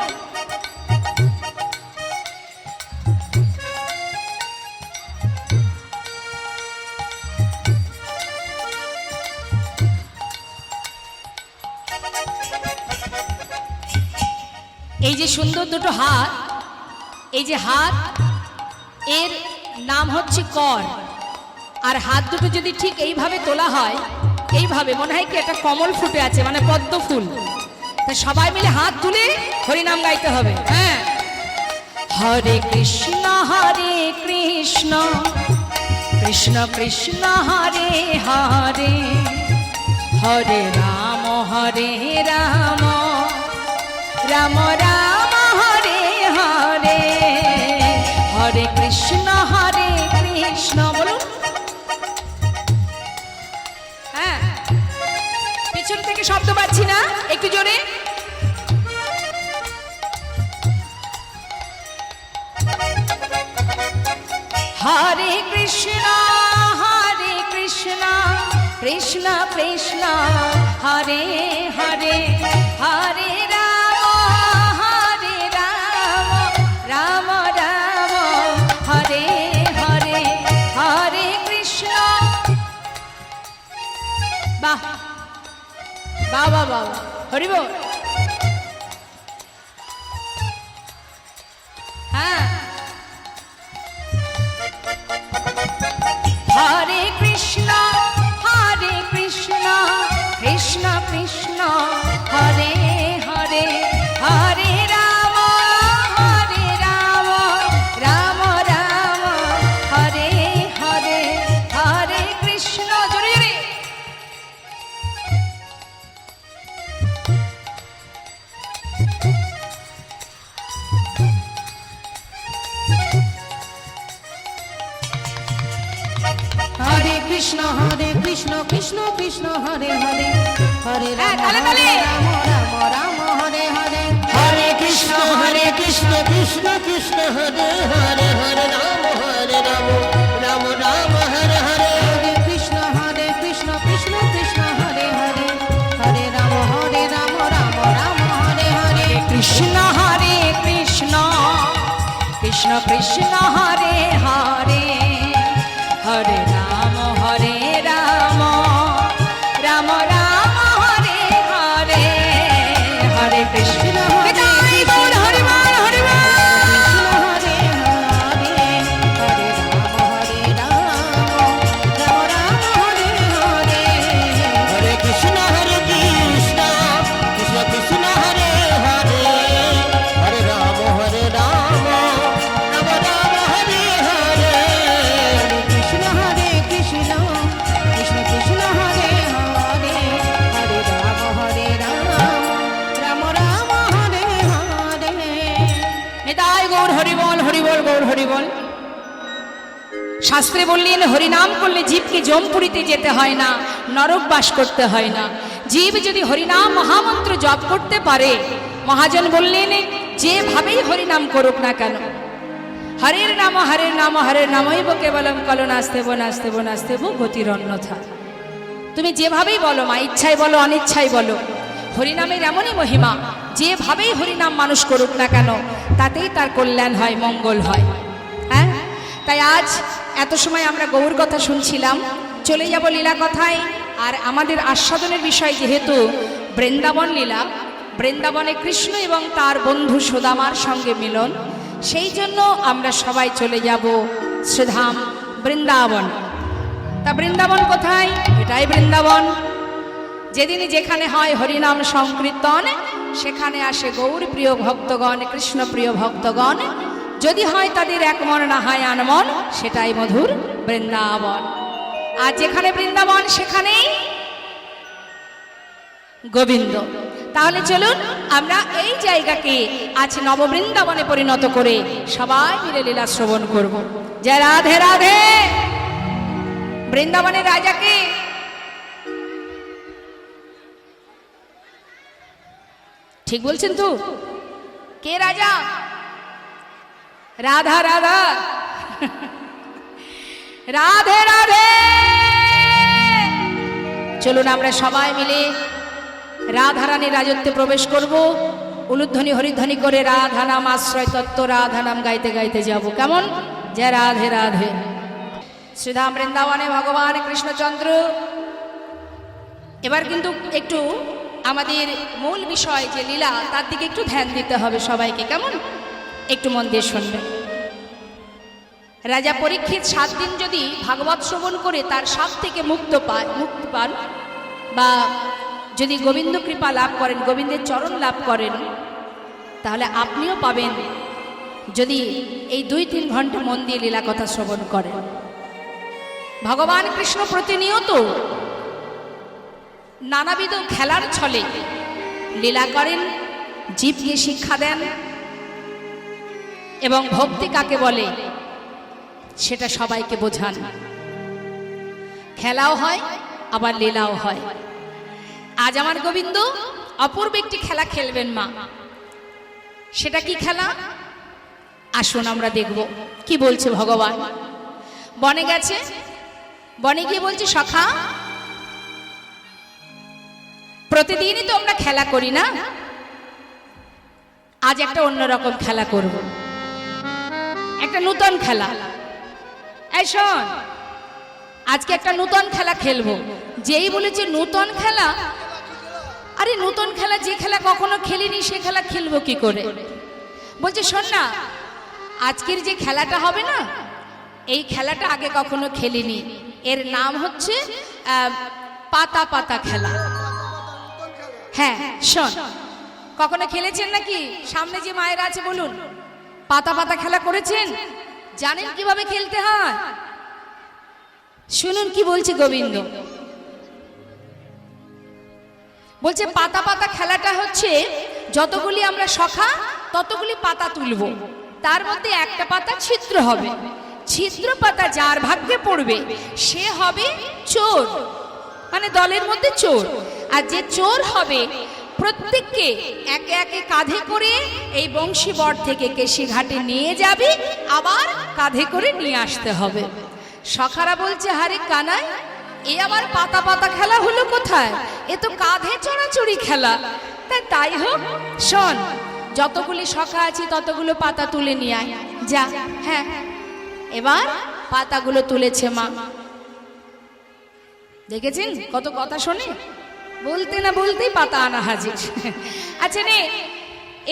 এই যে সুন্দর দুটো হাত, এই যে হাত, এর নাম হচ্ছে কর। আর হাত দুটো যদি ঠিক এইভাবে তোলা হয়, এইভাবে মনে হয় কি একটা কমল ফুটে আছে, মানে পদ্ম ফুল। তা সবাই মিলে হাত তুলে হরিনাম গাইতে হবে। হ্যাঁ, হরে কৃষ্ণ কৃষ্ণ কৃষ্ণ হরে হরে, হরে রাম রাম রাম হরে হরে, হরে কৃষ্ণ বলুন। হ্যাঁ, পিছন থেকে শব্দ পাচ্ছি না, একটু জোরে। হরে কৃষ্ণ কৃষ্ণ কৃষ্ণ হরে হরে, হরে রাম রাম রাম হরে হরে, হরে কৃষ্ণ। বাহ বাহ বাহ বাহ, হরি বল। হ্যাঁ, হরে কৃষ্ণ কৃষ্ণ কৃষ্ণ হরে হরে, হরে রাম রাম রাম হরে হরে, হরে কৃষ্ণ। জোরে জোরে। হরে কৃষ্ণ কৃষ্ণ কৃষ্ণ হরে হরে, হরে রাম রাম রাম হরে হরে, হরে কৃষ্ণ কৃষ্ণ কৃষ্ণ হরে হরে, হরে রাম রাম রাম হরে হরে, হরে কৃষ্ণ কৃষ্ণ কৃষ্ণ হরে হরে, হরে রাম রাম রাম হরে হরে, কৃষ্ণ কৃষ্ণ কৃষ্ণ কৃষ্ণ হরে হরে, হরে রাম রাম রাম হরে হরে, হরে কৃষ্ণ শাস্ত্রে বললেন হরিনাম করলে জীবকে যমপুরীতে যেতে হয় না, নরক বাস করতে হয় না। জীব যদি হরিনাম মহামন্ত্র জপ করতে পারে, মহাজন বললেন যেভাবেই হরিনাম করুক না কেন, হরের নাম হরের নামইব কেবলম কল নাস্তেব গতির অন্যথা। তুমি যেভাবেই বলো, মা ইচ্ছায় বলো অনিচ্ছায় বলো, হরিনামের এমনই মহিমা, যেভাবেই হরিনাম মানুষ করুক না কেন তাতেই তার কল্যাণ হয়, মঙ্গল হয়। হ্যাঁ, তাই আজ এত সময় আমরা গৌর কথা শুনছিলাম, চলে যাব লীলা কথায়। আর আমাদের আস্বাদনের বিষয় যেহেতু বৃন্দাবন লীলা, বৃন্দাবনে কৃষ্ণ এবং তার বন্ধু সুদামার সঙ্গে মিলন, সেই জন্য আমরা সবাই চলে যাব শ্রীধাম বৃন্দাবন। তা বৃন্দাবন কোথায়? এটাই বৃন্দাবন। যেদিন যেখানে হয় হরিনাম সংকীর্তন, সেখানে আসে গৌর প্রিয় ভক্তগণ, কৃষ্ণ প্রিয় ভক্তগণ। যদি হয় তাদের একমন, না হয় আনমন, সেটাই মধুর বৃন্দাবন। আর যেখানে বৃন্দাবন সেখানেই গোবিন্দ। তাহলে চলুন আমরা এই জায়গাকে আজ নববৃন্দাবনে পরিণত করে সবাই মিলে লীলা শ্রবণ করব। জয় রাধে রাধে। বৃন্দাবনের রাজাকে ঠিক বলছেন তো? কে রাজা? রাধা রাধা রাধে রাধে। চলুন আমরা সবাই মিলে রাধারানীর রাজত্বে প্রবেশ করব। উলুধ্বনি হরিধ্বনি করে রাধা নাম আশ্রয় তত্ত্ব, রাধা নাম গাইতে গাইতে যাব। কেমন? জয় রাধে রাধে। শ্রীধাম বৃন্দাবনে ভগবান কৃষ্ণচন্দ্র। এবার কিন্তু একটু আমাদের মূল বিষয় যে লীলা, তার দিকে একটু ধ্যান দিতে হবে সবাইকে। কেমন? একটু মন দিয়ে শুনবেন। রাজা পরীক্ষিত 7 দিন যদি ভাগবত শ্রবণ করে তার সাপ থেকে মুক্তি পান, বা যদি গোবিন্দ কৃপা লাভ করেন, গোবিন্দের চরণ লাভ করেন, তাহলে আপনিও পাবেন যদি এই 2-3 ঘন্টা মন দিয়ে লীলা কথা শ্রবণ করেন। ভগবান কৃষ্ণ প্রতিনিয়ত নানাবিধ খেলার ছলে লীলা করেন, জীবকে শিক্ষা দেন, এবং ভক্তি কাকে বলে সেটা সবাইকে বোঝান। খেলাও হয় আবার লীলাও হয়। আজ আমার গোবিন্দ অপূর্ব একটি খেলা খেলবেন মা। সেটা কি খেলা? আসুন আমরা দেখব কি বলছে ভগবান। বনে গেছে, বনে গিয়ে বলছে, সখা প্রতিদিনই তো আমরা খেলা করি না, আজ একটা অন্যরকম খেলা করব, একটা নূতন খেলা। এই শোন, আজকে একটা নূতন খেলা খেলবো। যেই বলেছে নূতন খেলা, আরে নূতন খেলা, যে খেলা কখনো খেলিনি সে খেলা খেলবো কি করে? বলছে শোন না, আজকের যে খেলাটা হবে না, এই খেলাটা আগে কখনো খেলিনি। এর নাম হচ্ছে পাতা পাতা খেলা। হ্যাঁ শোন, কখনো খেলেছেন নাকি? সামনে যে মায়েরা আছে বলুন, পাতা পাতা খেলা করেছেন? জানেন কিভাবে খেলতে হয়? শুনুন কি বলছে গোবিন্দ। বলছে পাতা পাতা খেলাটা হচ্ছে, যতগুলি আমরা সখা ততগুলি পাতা তুলব, তার মধ্যে একটা পাতা ছিদ্র হবে। ছিদ্র পাতা যার ভাগ্যে পড়বে সে হবে চোর, মানে দলের মধ্যে চোর। আর যে চোর হবে প্রত্যেককে একে একে কাঁধে করে এই বংশীবট থেকে কেশিঘাটে নিয়ে যাবে, আবার কাঁধে করে নিয়ে আসতে হবে। সখারা বলছে, হারে কানাই, এ আবার পাতা পাতা খেলা হলো কোথায়? এ তো কাঁধে চড়াচড়ি খেলা। তাই হোক, শোন, যতগুলি সখা আছে ততগুলো পাতা তুলে নিয়ে আয় যা। হ্যাঁ, এবার পাতাগুলো তুলেছে মা। দেখেছেন কত কথা শোনে, বলতে না বলতেই পাতা আনা হাজির। আচ্ছা নে,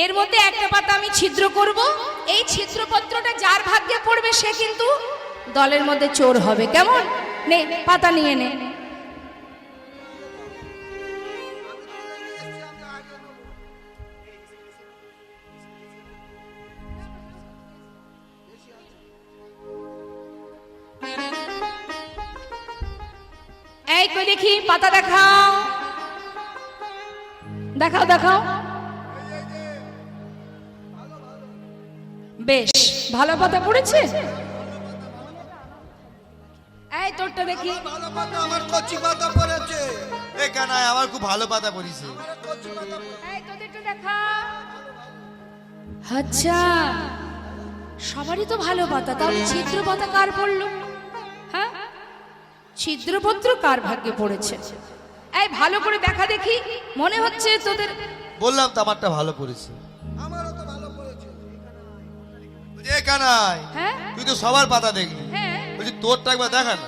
এর মধ্যে একটা পাতা আমি ছিদ্র করব, এই ছিদ্রপত্রটা যার ভাগ্যে পড়বে সে কিন্তু দলের মধ্যে চোর হবে। কেমন? নে পাতা নিয়ে নে। এই কই দেখি পাতা দেখাও, দেখাও দেখাও। বেশ ভালো পাতা পড়েছে। এই তোরটা দেখি। ভালো পাতা, আমার কচি পাতা পড়েছে। এই কানাই, আমার খুব ভালো পাতা পড়িছে। এই তোদেরটা দেখা। আচ্ছা, সবারই তো ভালো পাতা, তাহলে ছিদ্র পাতা কার পড়লো? হ্যাঁ, ছিদ্রপত্র কার ভাগ্যে পড়েছে? এই ভালো করে দেখা দেখি, মনে হচ্ছে তোদের। বললাম তো আমারটা ভালো পড়েছে। আমারও তো ভালো পড়েছে। এই কানাই, হ্যাঁ তুই তো সবার পাতা দেখলি, হ্যাঁ, বলছি তোরটা একবার দেখা না।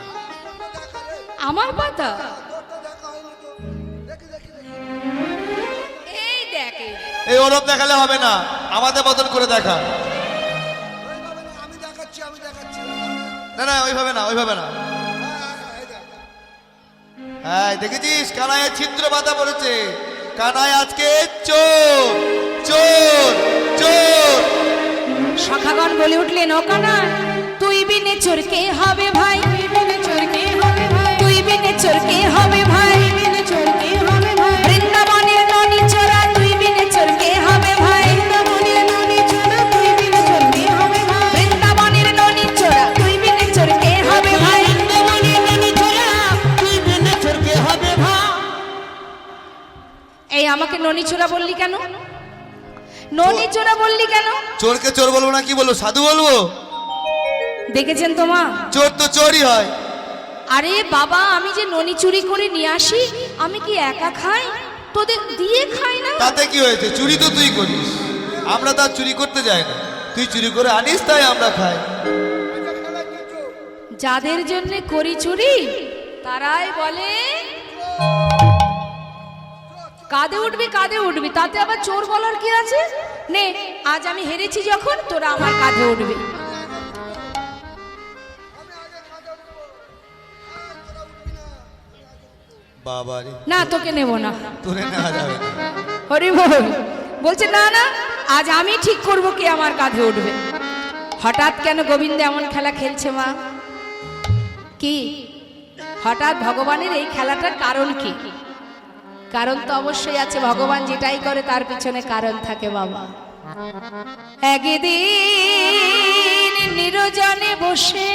আমার পাতা? এই ওরম দেখালে হবে না, আমাদের মতন করে দেখা। ওইভাবে না, আমি দেখাচ্ছি আমি দেখাচ্ছি। না না ওইভাবে না, ওইভাবে না। এই দেখ। হ্যাঁ দেখেছিস কানাইয়ের ছিদ্র বাধা পড়েছে। কানাই আজকে চোর চোর চোর। সখাগণ বলে উঠলেন, ও কানাই, তুই বিনে চোর কে হবে ভাই? তুই বিনে চোর কে হবে ভাই? তুই বিনে চোর কে হবে ভাই? তুই বিনে চোর কে হবে ভাই? বৃন্দাবনের ননি চোরা, তুই বিনে চোর কে হবে ভাই? বৃন্দাবনের ননি চোরা, তুই বিনে চোর কে হবে ভাই? বৃন্দাবনের ননি চোরা, তুই বিনে চোর কে হবে ভাই? বৃন্দাবনের ননি চোরা, তুই বিনে চোর কে হবে ভাই? এই আমাকে ননি চোরা বললি কেন? ননি চোরা বললি কেন? চোরকে চোর বলবো না কি বলবো, সাধু বলবো? দেখেছেন তো মা? চোর তো চোরই হয়। আরে বাবা, আমি যে ননি চুরি করে নিয়ে আসি, আমি কি একা খাই? তোদের দিয়ে খাই না? তাতে কি হয়েছে, চুরি তো তুই করিস, আমরা তো আর চুরি করতে যাই না। তুই চুরি করে আনিস তাই আমরা খাই। এটা খেলা কিছু। যাদের জন্য করি চুরি তারাই বলে কাঁধে উঠবি কাঁধে উঠবি, তাতে আবার চোর বলার কি আছে? নে, আজ আমি হেরেছি যখন, তোরা আমার কাঁধে উঠবি। আমি আগে খাজা উঠবো। তোরা উঠবি না। বাবা রে, না, তোকে নেব না। তোরে নেওয়া যাবে না। হরি বল। বলছে না না, আজ আমি ঠিক করব কে আমার কাঁধে উঠবে। হঠাৎ কেন গোবিন্দ এমন খেলা খেলছে মা? কি হঠাৎ ভগবানের এই খেলাটার কারণ কি? কারণ তো অবশ্যই আছে, ভগবান যেটাই করে তার পিছনে কারণ থাকে বাবা। একদিন নিরজনে বসে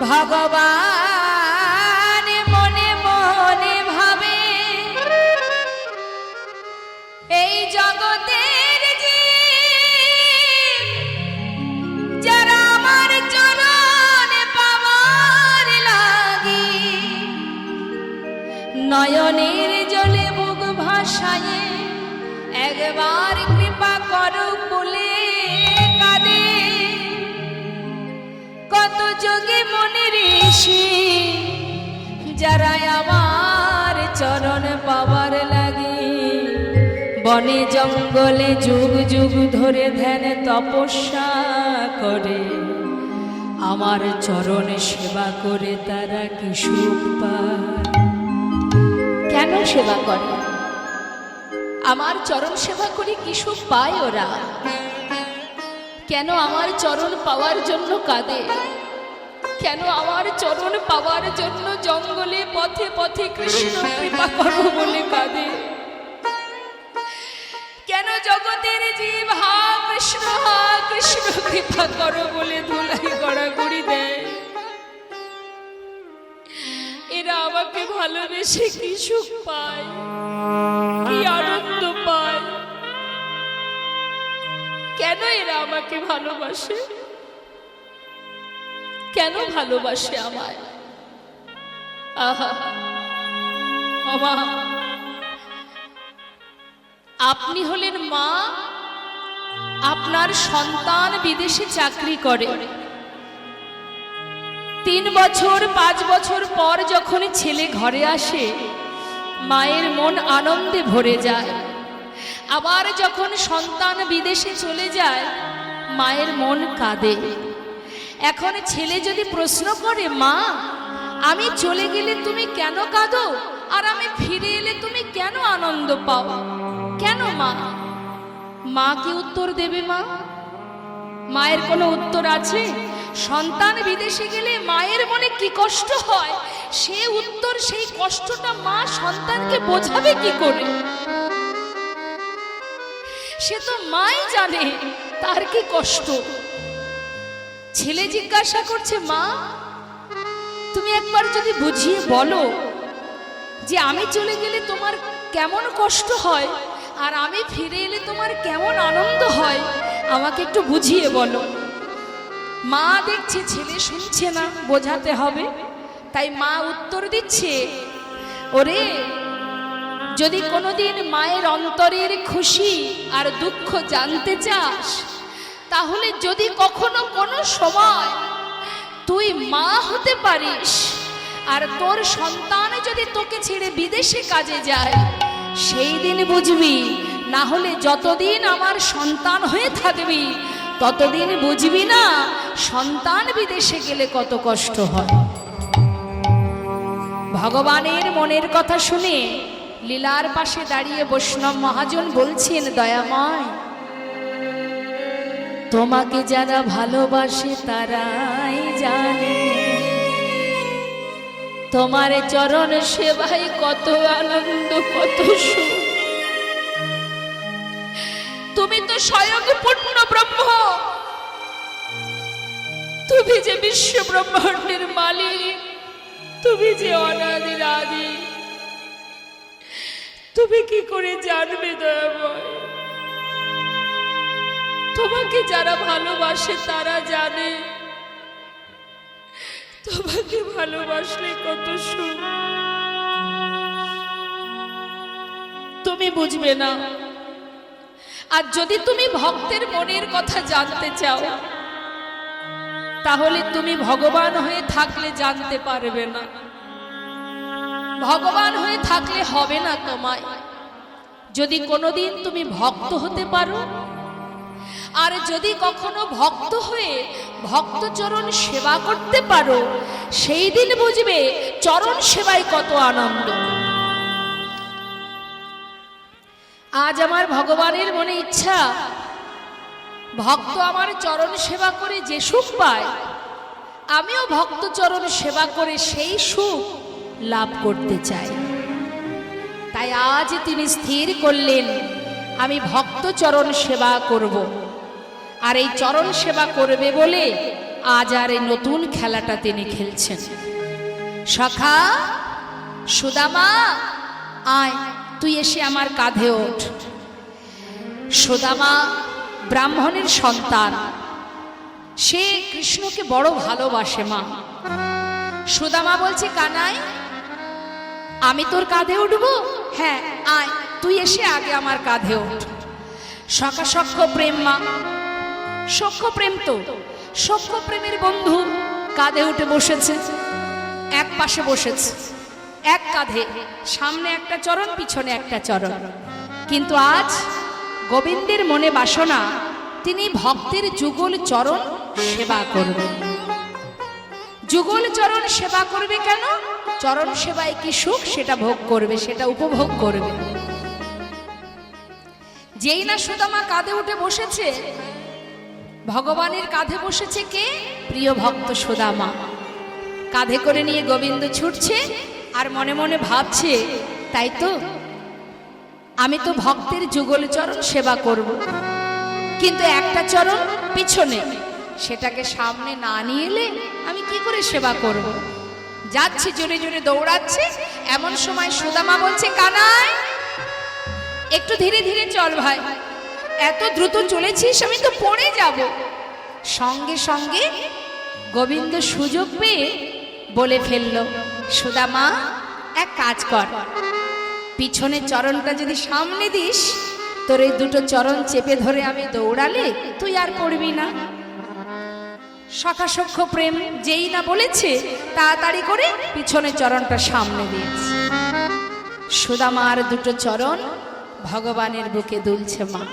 ভগবান মনে মনে ভাবে, এই জগতের জীব যারা আমার চরণ পাওয়ার লাগি নয়নের জলে বুক ভাসায়ে একবার কৃপা করো বলে কাঁদে। কত যোগী মনে ঋষি যারা আমার চরণ পাওয়ার লাগে বনে জঙ্গলে যুগ যুগ ধরে ধ্যান তপস্যা করে, আমার চরণ সেবা করে তারা কি সুখ পায়। কেন সেবা করে? আমার চরণ সেবা করে কি সুখ পায় ওরা? কেন আমার চরণ পাওয়ার জন্য কাঁদে? কেন আমার চরণ পাওয়ার জন্য জঙ্গলে পথে পথে কৃষ্ণ কৃপা করো বলে কাঁদে? কেন জগতের জীব হা কৃষ্ণ কৃপা করো বলে ধুলাই গড়াগড়ি দেয়? এরা আমাকে ভালোবেসে কি সুখ পায়, কি আনন্দ পায়? কেন এরা আমাকে ভালোবাসে? কেন ভালোবাসে আমায়? আহা মা, আপনি হলেন মা, আপনার সন্তান বিদেশে চাকরি করে। 3 বছর 5 বছর পর যখন ছেলে ঘরে আসে, মায়ের মন আনন্দে ভরে যায়। আবার যখন সন্তান বিদেশে চলে যায়, মায়ের মন কাঁদে। এখন ছেলে যদি প্রশ্ন করে, মা আমি চলে গেলে তুমি কেন কাঁদো, আর আমি ফিরে এলে তুমি কেন আনন্দ পাও? কেন মা? মা কি উত্তর দেবে? মা, মায়ের কোনো উত্তর আছে? সন্তান বিদেশে গেলে মায়ের মনে কি কষ্ট হয়, সে উত্তর, সেই কষ্টটা মা সন্তানকে বোঝাবে কি করে? সে তো মাই জানে তার কি কষ্ট। ছেলে জিজ্ঞাসা করছে, মা তুমি একবার যদি বুঝিয়ে বলো যে আমি চলে গেলে তোমার কেমন কষ্ট হয়, আর আমি ফিরে এলে তোমার কেমন আনন্দ হয়, আমাকে একটু বুঝিয়ে বলো। মা দেখছে ছেলে শুনছে না, বোঝাতে হবে, তাই মা উত্তর দিচ্ছে, ওরে যদি কোনোদিন মায়ের অন্তরের খুশি আর দুঃখ জানতে চাস, তাহলে যদি কখনো কোনো সময় তুই মা হতে পারিস আর তোর সন্তান যদি তোকে ছেড়ে বিদেশে কাজে যায়, সেই দিন বুঝবি, না হলে যতদিন আমার সন্তান হয়ে থাকবি ততদিন বুঝবি না সন্তান বিদেশে গেলে কত কষ্ট হয়। ভগবানের মনের কথা শুনে লীলার পাশে দাঁড়িয়ে বৈষ্ণব মহাজন বলছেন, দয়াময়, তোমাকে যারা ভালোবাসে তারাই জানে তোমার চরণ সেবায় কত আনন্দ, কত সুখ। তুমি তো স্বয়ং পূর্ণ ব্রহ্ম, তুমি যে বিশ্ব ব্রহ্মাণ্ডের মালিক, তুমি যে অনাদির আদি, তুমি কি করে জানবে দয়াময়? তোমাকে যারা ভালোবাসে তারা জানে তোমাকে ভালোবাসলে কত সুখ। তুমি বুঝবে না। আর যদি তুমি ভক্তের মনের কথা জানতে চাও তাহলে তুমি ভগবান হয়ে থাকলে জানতে পারবে না, ভগবান হয়ে থাকলে হবে না তোমায়। যদি কোনোদিন তুমি ভক্ত হতে পারো, আর যদি কখনো ভক্ত হয়ে ভক্তচরণ সেবা করতে পারো, সেই দিন বুঝবে চরণ সেবায় কত আনন্দ। আজ আমার ভগবানের মনে ইচ্ছা, ভক্ত আমার চরণ সেবা করে যে সুখ পায়, আমিও ভক্ত চরণ সেবা করে সেই সুখ লাভ করতে চাই। তাই আজ তিনি স্থির করলেন, আমি ভক্ত চরণ সেবা করব। আর এই চরণ সেবা করবে বলে আজ আর এই নতুন খেলাটা তিনি খেলছেন। সখা সুদামা, আয় তুই এসে আমার কাঁধে ওঠ। সুদামা ব্রাহ্মণের সন্তান, সে কৃষ্ণকে বড় ভালোবাসে মা। সুদামা বলছে, কানাই আমি তোর কাঁধে উঠবো? হ্যাঁ আয়, তুই এসে আগে আমার কাঁধে ওঠ। সখা সখ্য প্রেম মা, সখ্য প্রেম তো সখ্য প্রেমের বন্ধু কাঁধে উঠে বসেছে, এক পাশে বসেছে, এক কাঁধে, সামনে একটা চরণ পিছনে একটা চরণ। কিন্তু আজ গোবিন্দের মনে বাসনা, তিনি ভক্তের যুগল চরণ সেবা করবেন। যুগল চরণ সেবা করবে কেন? চরণ সেবায় কি সুখ সেটা ভোগ করবে, সেটা উপভোগ করবে। যেই না সুদামা কাঁধে উঠে বসেছে, ভগবানের কাঁধে বসেছে কে? প্রিয় ভক্ত সুদামা। কাঁধে করে নিয়ে গোবিন্দ ছুটছে আর মনে মনে ভাবছে, তাই তো আমি তো ভক্তের যুগল চরণ সেবা করব, কিন্তু একটা চরণ পিছনে, সেটাকে সামনে না নিয়ে এলে আমি কি করে সেবা করব? যাচ্ছে জোরে জোরে দৌড়াচ্ছে। এমন সময় সুদামা বলছে, কানাই একটু ধীরে ধীরে চল ভাই, এত দ্রুত চলেছিস আমি তো পড়ে যাব। সঙ্গে সঙ্গে গোবিন্দ সুযোগ পেয়ে বলে ফেলল, সুদামা এক কাজ কর, পিছনের চরণটা যদি সামনে দিস, তোর এই দুটো চরণ চেপে ধরে আমি দৌড়ালে তুই আর পড়বি না। সখা সখ্য প্রেম যেই না বলেছে, তাড়াতাড়ি করে পিছনের চরণটা সামনে দিয়েছে। সুদামার দুটো চরণ ভগবানের বুকে দুলছে মা।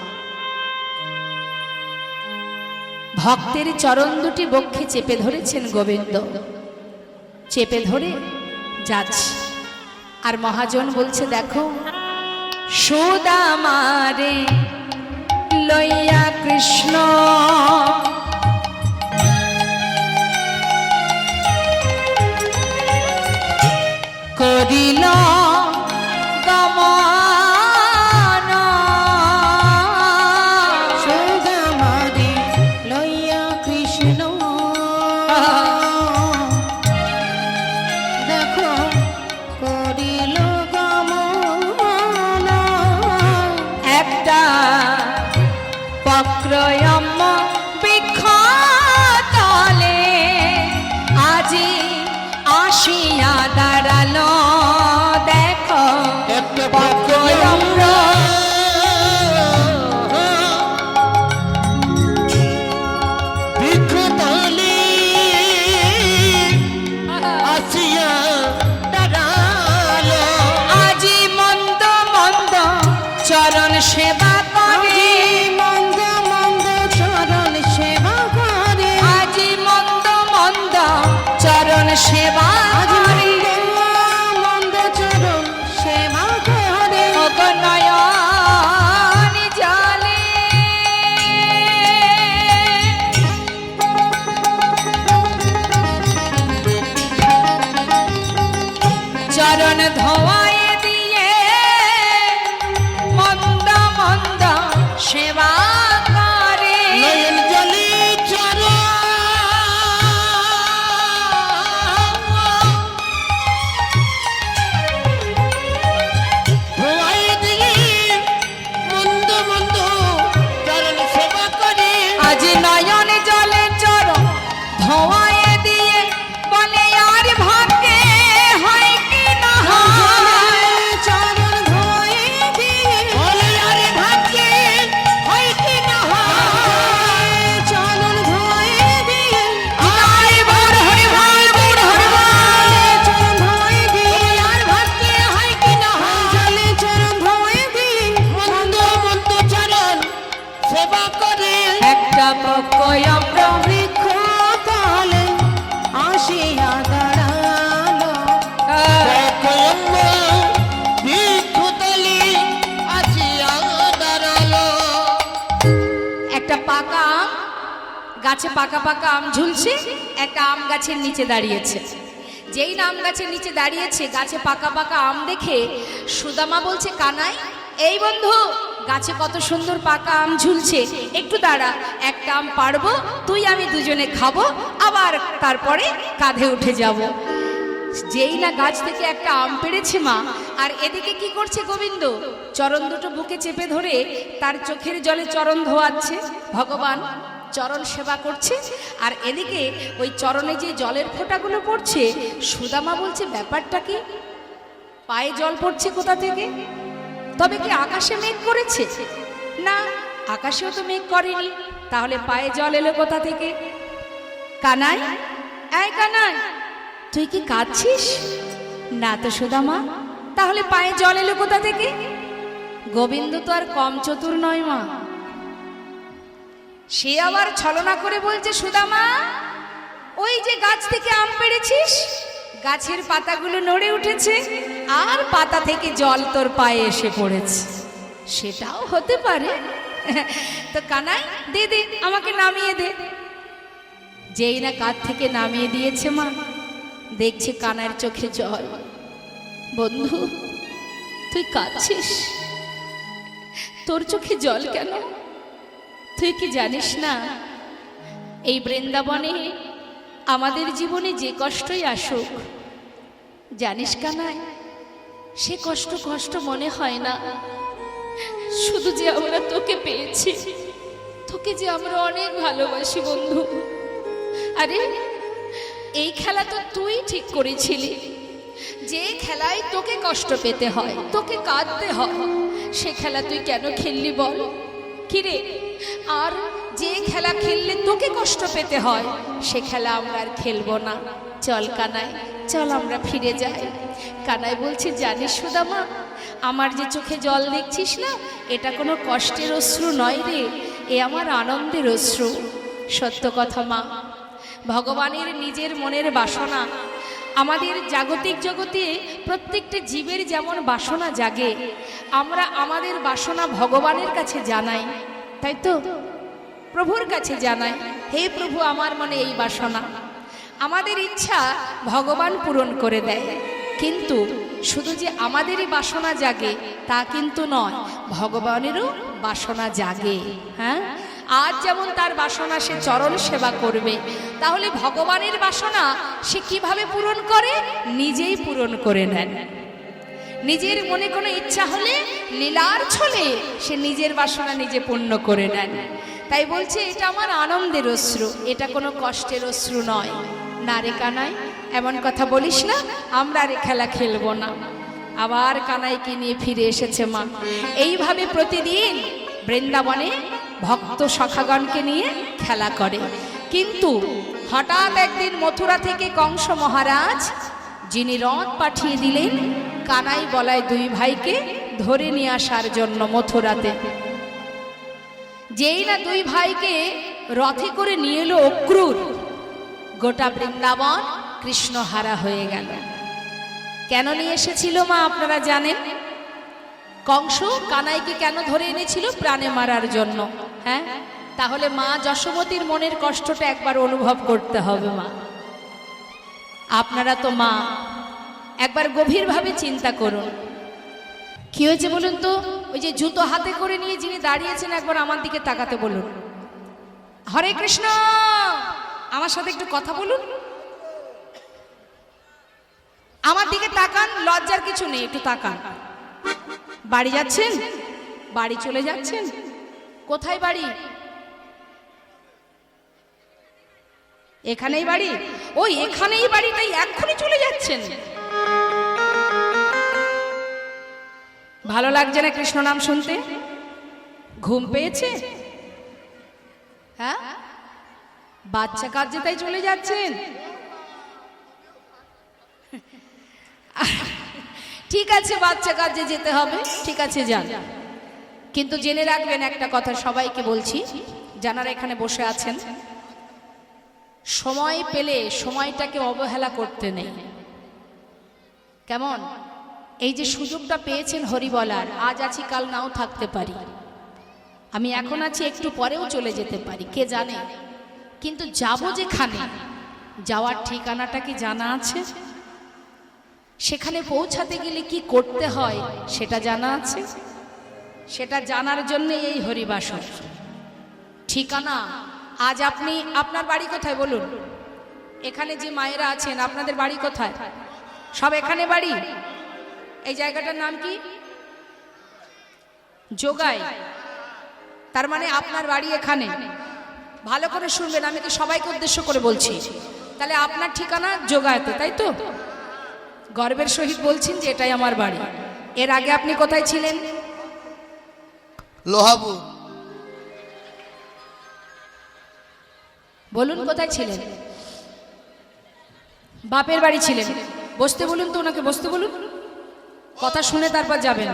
ভক্তের চরণ দুটি বক্ষে চেপে ধরেছেন গোবিন্দ, চেপে ধরে যাচ্ছে। আর মহাজন বলছে, দেখো সুদামারে লইয়া কৃষ্ণ করিল গমন। সুদামারে লইয়া কৃষ্ণ দেখো করিল গমন। একটা বক্রয়ম সেবা করে মন্দ মন্দ চরণ সেবা করে আজি মন্দ মন্দ চরণ সেবা আজ করে মন্দ চরণ সেবা করে ওগো নয়ন জলে চরণ ধোয়ায় দিয়ে মন্দ মন্দ সেবা করে নয়ন জলে আজ নয়ন জলে চরণ ধোয়ায় দিয়ে বলে আর ভাগ্যে হয় কি না হয় চরণ ধোয়ে দিয়ে বলে আরে ভাগ্যে হয় কি না হয় চরণ ধোয়ে দিয়ে আয় ভোর হরি বল ভোর হরি বল চরণ ধোয়ে দিয়ে আর ভাগ্যে হয় কি না হয় জলে চরণ ধোয়ে দিয়ে মন্দ মন্দ চরণ সেবা করে একটা পকয়ম বৃক্ষ তলে আসিয়া দাঁড়ালো একটা পাকা আম গাছে পাকা পাকা আম ঝুলছে একটা আম গাছের নিচে দাঁড়িয়েছে যেই না আম গাছের নিচে দাঁড়িয়েছে গাছে পাকা পাকা আম দেখে সুদামা বলছে কানাই এই বন্ধু গাছে কত সুন্দর পাকা আম ঝুলছে একটু দাঁড়া একটা আম পারবো তুই আমি দুজনে খাবো আবার তারপরে কাঁধে উঠে যাব যেই না গাছ থেকে একটা আম পেড়েছে মা আর এদিকে কি করছে গোবিন্দ চরণ দুটো বুকে চেপে ধরে তার চোখের জলে চরণ ধোয়াচ্ছে ভগবান চরণ সেবা করছে আর এদিকে ওই চরণে যে জলের ফোঁটাগুলো পড়ছে সুদামা বলছে ব্যাপারটা কি পায়ে জল পড়ছে কোথা থেকে তবে কি আকাশে মেঘ করেছে না আকাশেও তো মেঘ করেনি তাহলে পায়ে জল এলো কোথা থেকে কানাই এই কানাই তুই কি কাঁদছিস না তো সুদামা তাহলে পায়ে জল এলো কোথা থেকে গোবিন্দ তো আর কম চতুর নয় মা সে আবার ছলনা করে বলছে সুদামা ওই যে গাছ থেকে আম পেড়েছিস গাছের পাতাগুলো নড়ে উঠেছে আর পাতা থেকে জল তোর পায়ে এসে পড়েছে সেটাও হতে পারে তো কানাই দে দে আমাকে নামিয়ে দে যেই না কাঁধ থেকে নামিয়ে দিয়েছে মা দেখছে কানার চোখে জল বন্ধু তুই কাঁদছিস তোর চোখে জল কেন তুই কি জানিস না এই বৃন্দাবনে আমাদের জীবনে যে কষ্টই আসুক জানিস কানাই সে কষ্ট কষ্ট মনে হয় না শুধু যে আমরা তোকে পেয়েছি তোকে যে আমরা অনেক ভালোবাসি বন্ধু আরে এই খেলা তো তুই ঠিক করেছিলি যে খেলায় তোকে কষ্ট পেতে হয় তোকে কাঁদতে হয় সে খেলা তুই কেন খেললি বল কিরে আর যে খেলা খেললে তোকে কষ্ট পেতে হয় সে খেলা আমরা আর খেলবো না চল কানাই চল আমরা ফিরে যাই কানাই বলছে জানিস সুদামা আমার যে চোখে জল দেখছিস না এটা কোনো কষ্টের অশ্রু নয় রে এ আমার আনন্দের অশ্রু সত্য কথা মা ভগবানের নিজের মনের বাসনা আমাদের জাগতিক জগতে প্রত্যেকটা জীবের যেমন বাসনা জাগে আমরা আমাদের বাসনা ভগবানের কাছে জানাই তাই তো প্রভুর কাছে জানাই হে প্রভু আমার মনে এই বাসনা আমাদের ইচ্ছা ভগবান পূরণ করে দেয় কিন্তু শুধু যে আমাদেরই বাসনা জাগে তা কিন্তু নয় ভগবানেরও বাসনা জাগে হ্যাঁ আজ যেমন তার বাসনা সে চরণ সেবা করবে তাহলে ভগবানের বাসনা সে কিভাবে পূরণ করে নিজেই পূরণ করে নেন নিজের মনে কোনো ইচ্ছা হলে লীলার ছলে সে নিজের বাসনা নিজে পূর্ণ করে নেন তাই বলছে এটা আমার আনন্দের অশ্রু এটা কোনো কষ্টের অশ্রু নয় না রে কানাই এমন কথা বলিস না আমরা রে খেলা খেলবো না আবার কানাইকে নিয়ে ফিরে এসেছে মা এইভাবে প্রতিদিন বৃন্দাবনে ভক্ত সখাগণকে নিয়ে খেলা করে কিন্তু হঠাৎ একদিন মথুরা থেকে কংস মহারাজ যিনি রথ পাঠিয়ে দিলেন কানাই বলায় দুই ভাইকে ধরে নিয়ে আসার জন্য মথুরাতে। যেই না দুই ভাইকে রথে করে নিয়ে এলো অক্রূর, গোটা বৃন্দাবন কৃষ্ণহারা হয়ে গেল। কেন নিয়ে এসেছিল মা আপনারা জানেন? কংস কানাইকে কেন ধরে এনেছিল? প্রাণে মারার জন্য। হ্যাঁ, তাহলে মা যশোমতীর মনের কষ্টটা একবার অনুভব করতে হবে। মা আপনারা তো মা, একবার গভীরভাবে চিন্তা করুন। কি হয়েছে বলুন তো? ওই যে জুতো হাতে করে নিয়ে যিনি দাঁড়িয়েছেন, একবার আমার দিকে তাকাতে বলুন। হরে কৃষ্ণ, আমার সাথে একটু কথা বলুন। আমার দিকে তাকান, লজ্জার কিছু নেই, একটু তাকান। বাড়ি যাচ্ছেন? বাড়ি চলে যাচ্ছেন? কোথায় বাড়ি? এখানেই বাড়ি? ওই এখানেই বাড়ি, তাই এক্ষুনি চলে যাচ্ছেন? ভালো লাগছে না কৃষ্ণ নাম শুনতে? ঘুম পেয়েছে? হ্যাঁ, বাচ্চা কাজে তাই চলে যাচ্ছেন? ঠিক আছে, বাচ্চা কাজে যেতে হবে, ঠিক আছে যান। কিন্তু জেনে রাখবেন একটা কথা, সবাইকে বলছি যারা এখানে বসে আছেন, সময় পেলে সময়টাকে অবহেলা করতে নেই। কেমন? এই যে সুযোগটা পেয়েছেন হরি বলার, আজ আছি কাল নাও থাকতে পারি, আমি এখন আছি একটু পরেও চলে যেতে পারি, কে জানে। কিন্তু যাব যেখানে, যাওয়ার ঠিকানাটা কি জানা আছে? সেখানে পৌঁছাতে গেলে কি করতে হয় সেটা জানা আছে? সেটা জানার জন্য এই হরিবাসর ঠিকানা। আজ আপনি, আপনার বাড়ি কোথায় বলুন? এখানে যে মায়েরা আছেন, আপনাদের বাড়ি কোথায়? সব এখানে বাড়ি? এই জায়গাটার নাম কি? যোগাই। তার মানে আপনার বাড়ি এখানে। ভালো করে শুনবেন, আমি কি সবাইকে উদ্দেশ্য করে বলছি? তাহলে আপনার ঠিকানা যোগাইতে, তাই তো? গর্বের সহিত বলছেন যে এটাই আমার বাড়ি। এর আগে আপনি কোথায় ছিলেন? লোহাপুর। বলুন কোথায় ছিলেন? বাপের বাড়ি ছিলেন। বসতে বলুন তো, ওনাকে বসতে বলুন, কথা শুনে তারপর যাবেন।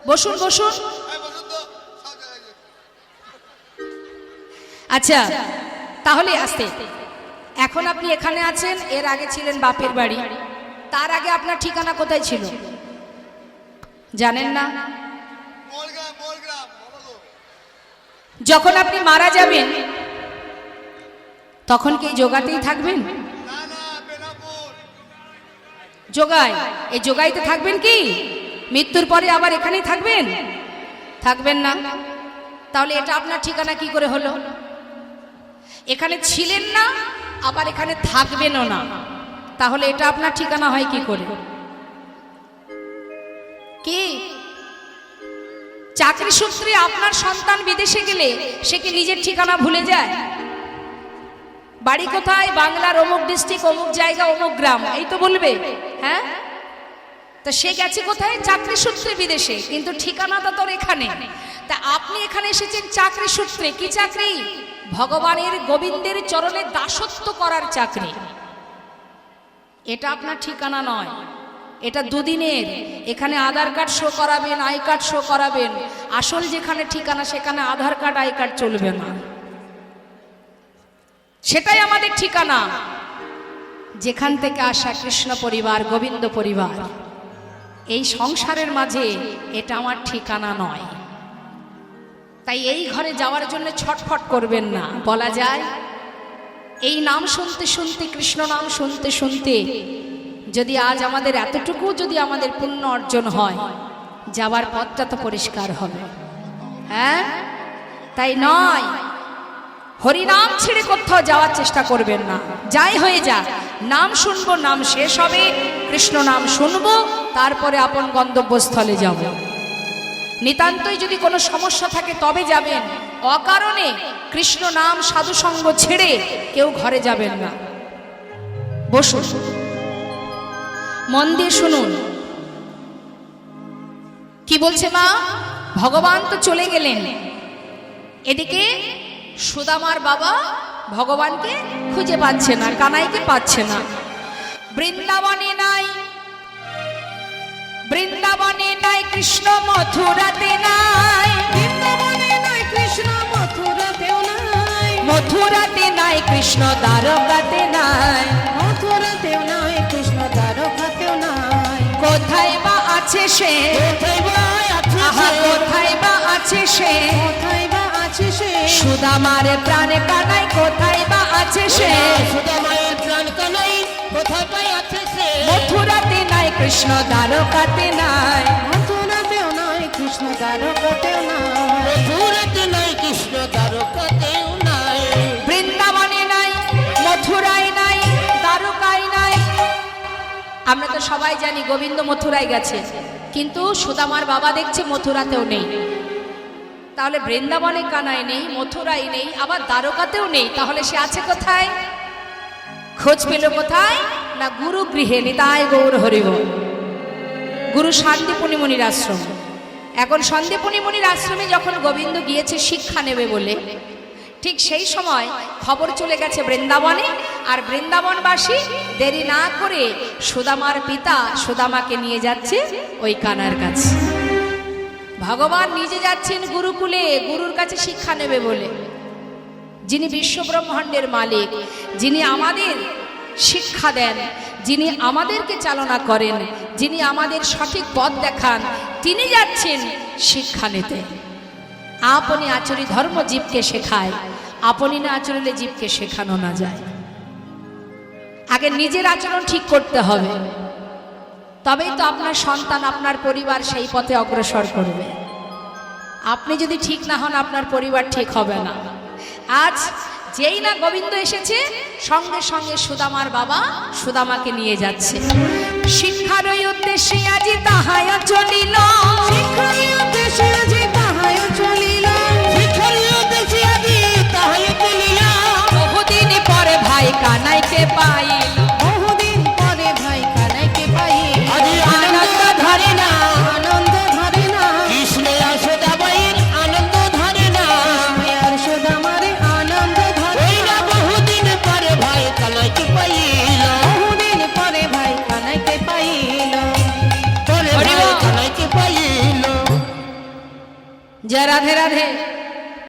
বসুন বসুন। আচ্ছা, তাহলে আসতে, এখন আপনি এখানে আছেন, এর আগে ছিলেন বাপের বাড়ি। তার আগে আপনার ঠিকানা কোথায় ছিল জানেন না? যখন আপনি মারা যাবেন তখন কি যোগাতেই থাকবেন? যোগাই, এই যোগাইতে থাকবেন কি? মৃত্যুর পরে আবার এখানেই থাকবেন? থাকবেন না। তাহলে এটা আপনার ঠিকানা কি করে হলো? এখানে ছিলেন না, আবার এখানে থাকবেনও না, তাহলে এটা আপনার ঠিকানা হয় কি করে? কি চাকরি সূত্রে আপনার সন্তান বিদেশে গেলে সে কি নিজের ঠিকানা ভুলে যায়? বাড়ি কোথায়? বাংলার অমুক ডিস্ট্রিক্ট, অমুক জায়গা, অমুক গ্রাম, এই তো বলবে। হ্যাঁ, তা সে গেছে কোথায়? চাকরি সূত্রে বিদেশে, কিন্তু ঠিকানাটা তোর এখানে। তা আপনি এখানে এসেছেন চাকরি সূত্রে। কি চাকরি? ভগবানের গোবিন্দের চরণে দাসত্ব করার চাকরি। এটা আপনার ঠিকানা নয়, এটা দুদিনের। এখানে আধার কার্ড শো করাবেন, আই কার্ড শো করাবেন। আসল যেখানে ঠিকানা সেখানে আধার কার্ড, আই কার্ড চলবে না। সেটাই আমাদের ঠিকানা, যেখান থেকে আসা কৃষ্ণ পরিবার, গোবিন্দ পরিবার। এই সংসারের মাঝে এটা আমার ঠিকানা নয়। তাই এই ঘরে যাওয়ার জন্য ছটফট করবেন না। বলা যায় এই নাম শুনতে শুনতে, কৃষ্ণ নাম শুনতে শুনতে যদি আজ আমাদের এতটুকু যদি আমাদের পুণ্য অর্জন হয়, যাওয়ার পথটা তো পরিষ্কার হবে। হ্যাঁ, তাই নয় হরিনাম ছেড়ে কোথাও যাওয়ার চেষ্টা করবেন না। যাই হয়ে যা, নাম শুনবো, নাম শেষ হবে, কৃষ্ণ নাম শুনবো, তারপরে আপন গন্তব্যস্থলে যাব। নিতান্তই যদি কোনো সমস্যা থাকে তবে যাবেন, অকারণে কৃষ্ণ নাম সাধু সঙ্গ ছেড়ে কেউ ঘরে যাবেন না। বসুন, মন দিয়ে শুনুন কি বলছে মা। ভগবান তো চলে গেলেন, এদিকে সুদামার বাবা ভগবানকে খুঁজে পাচ্ছে না, কানাইকে পাচ্ছে না। বৃন্দাবনে নাই, বৃন্দাবনে নাই কৃষ্ণ মথুরাতে নাই, বৃন্দাবনে নাই কৃষ্ণ মথুরাতেও নাই, মথুরাতে নাই কৃষ্ণ দ্বারকাতে নাই, মথুরাতেও নাই কৃষ্ণ দ্বারকাতেও নাই। কোথায় বা আছে সে, কোথায় বা আছে আহা সে? কোথায় বা আছে সে, কোথায় বা আছে সে? সুদামার প্রাণে কানাই কোথায় বা আছে সে, সুদামায়ের প্রাণ কানাই কোথায় বা আছে সে? মথুরাতে নাই কৃষ্ণ দ্বারকাতে নাই, মথুরাতেও নাই কৃষ্ণ দ্বারকাতেও নাই, মথুরাতে নাই কৃষ্ণ দ্বারকাতেও নাই। বৃন্দাবনে নাই, মথুরায় নাই, দ্বারকায় নাই। আমরা তো সবাই জানি গোবিন্দ মথুরায় গেছে, কিন্তু সুদামার বাবা দেখছে মথুরাতেও নেই। তাহলে বৃন্দাবনে কানায় নেই, মথুরায় নেই, আবার দ্বারকাতেও নেই, তাহলে সে আছে কোথায়? খোঁজ পেল কোথায়? না গুরু গৃহে। নিতাই গৌর হরিব। গুরু শান্তিপুনি মুনির আশ্রম। এখন শান্তিপুনি মুনির আশ্রমে যখন গোবিন্দ গিয়েছে শিক্ষা নেবে বলে, ঠিক সেই সময় খবর চলে গেছে বৃন্দাবনে। আর বৃন্দাবনবাসী দেরি না করে সুদামার পিতা সুদামাকে নিয়ে যাচ্ছে ওই কানার কাছে। ভগবান নিজে যাচ্ছেন গুরুকুলে গুরুর কাছে শিক্ষা নেবে বলে। যিনি বিশ্বব্রহ্মাণ্ডের মালিক, যিনি আমাদের শিক্ষা দেন, যিনি আমাদেরকে চালনা করেন, যিনি আমাদের সঠিক পথ দেখান, তিনি যাচ্ছেন শিক্ষা নিতে। আপনি আচরি ধর্ম জীবকে শেখায়, আপনি না আচরলে জীবকে শেখানো না যায়। আগে নিজের আচরণ ঠিক করতে হবে, তবেই তো আপনার সন্তান, আপনার পরিবার সেই পথে অগ্রসর করবে। আপনি যদি ঠিক না হন, আপনার পরিবার ঠিক হবে না। আজ যেই না গোবিন্দ এসেছে, সঙ্গে সঙ্গে সুদামার বাবা সুদামাকে নিয়ে যাচ্ছে। শিক্ষার ওই উদ্দেশ্যে আজি তাহায় চলিল, শিক্ষার উদ্দেশ্যে আজি তাহায় চলিল, শিক্ষার উদ্দেশ্যে আজি তাহায় চলিল। বহুদিন পরে ভাই কানাইকে পাইল, বহুদিন পরে ভাই কানাইকে পাইল। আনন্দ ধরে না, আনন্দ ধরে না, কৃষ্ণ আর সুদামায়ের আনন্দ ধরে না, আর সুদামারে আনন্দ ধরে না। বহুদিন পরে ভাই কানাইকে পাইল, বহুদিন পরে ভাই কানাইকে পাইল, পরে ভাই কানাইকে পাইল। জয় রাধে রাধে।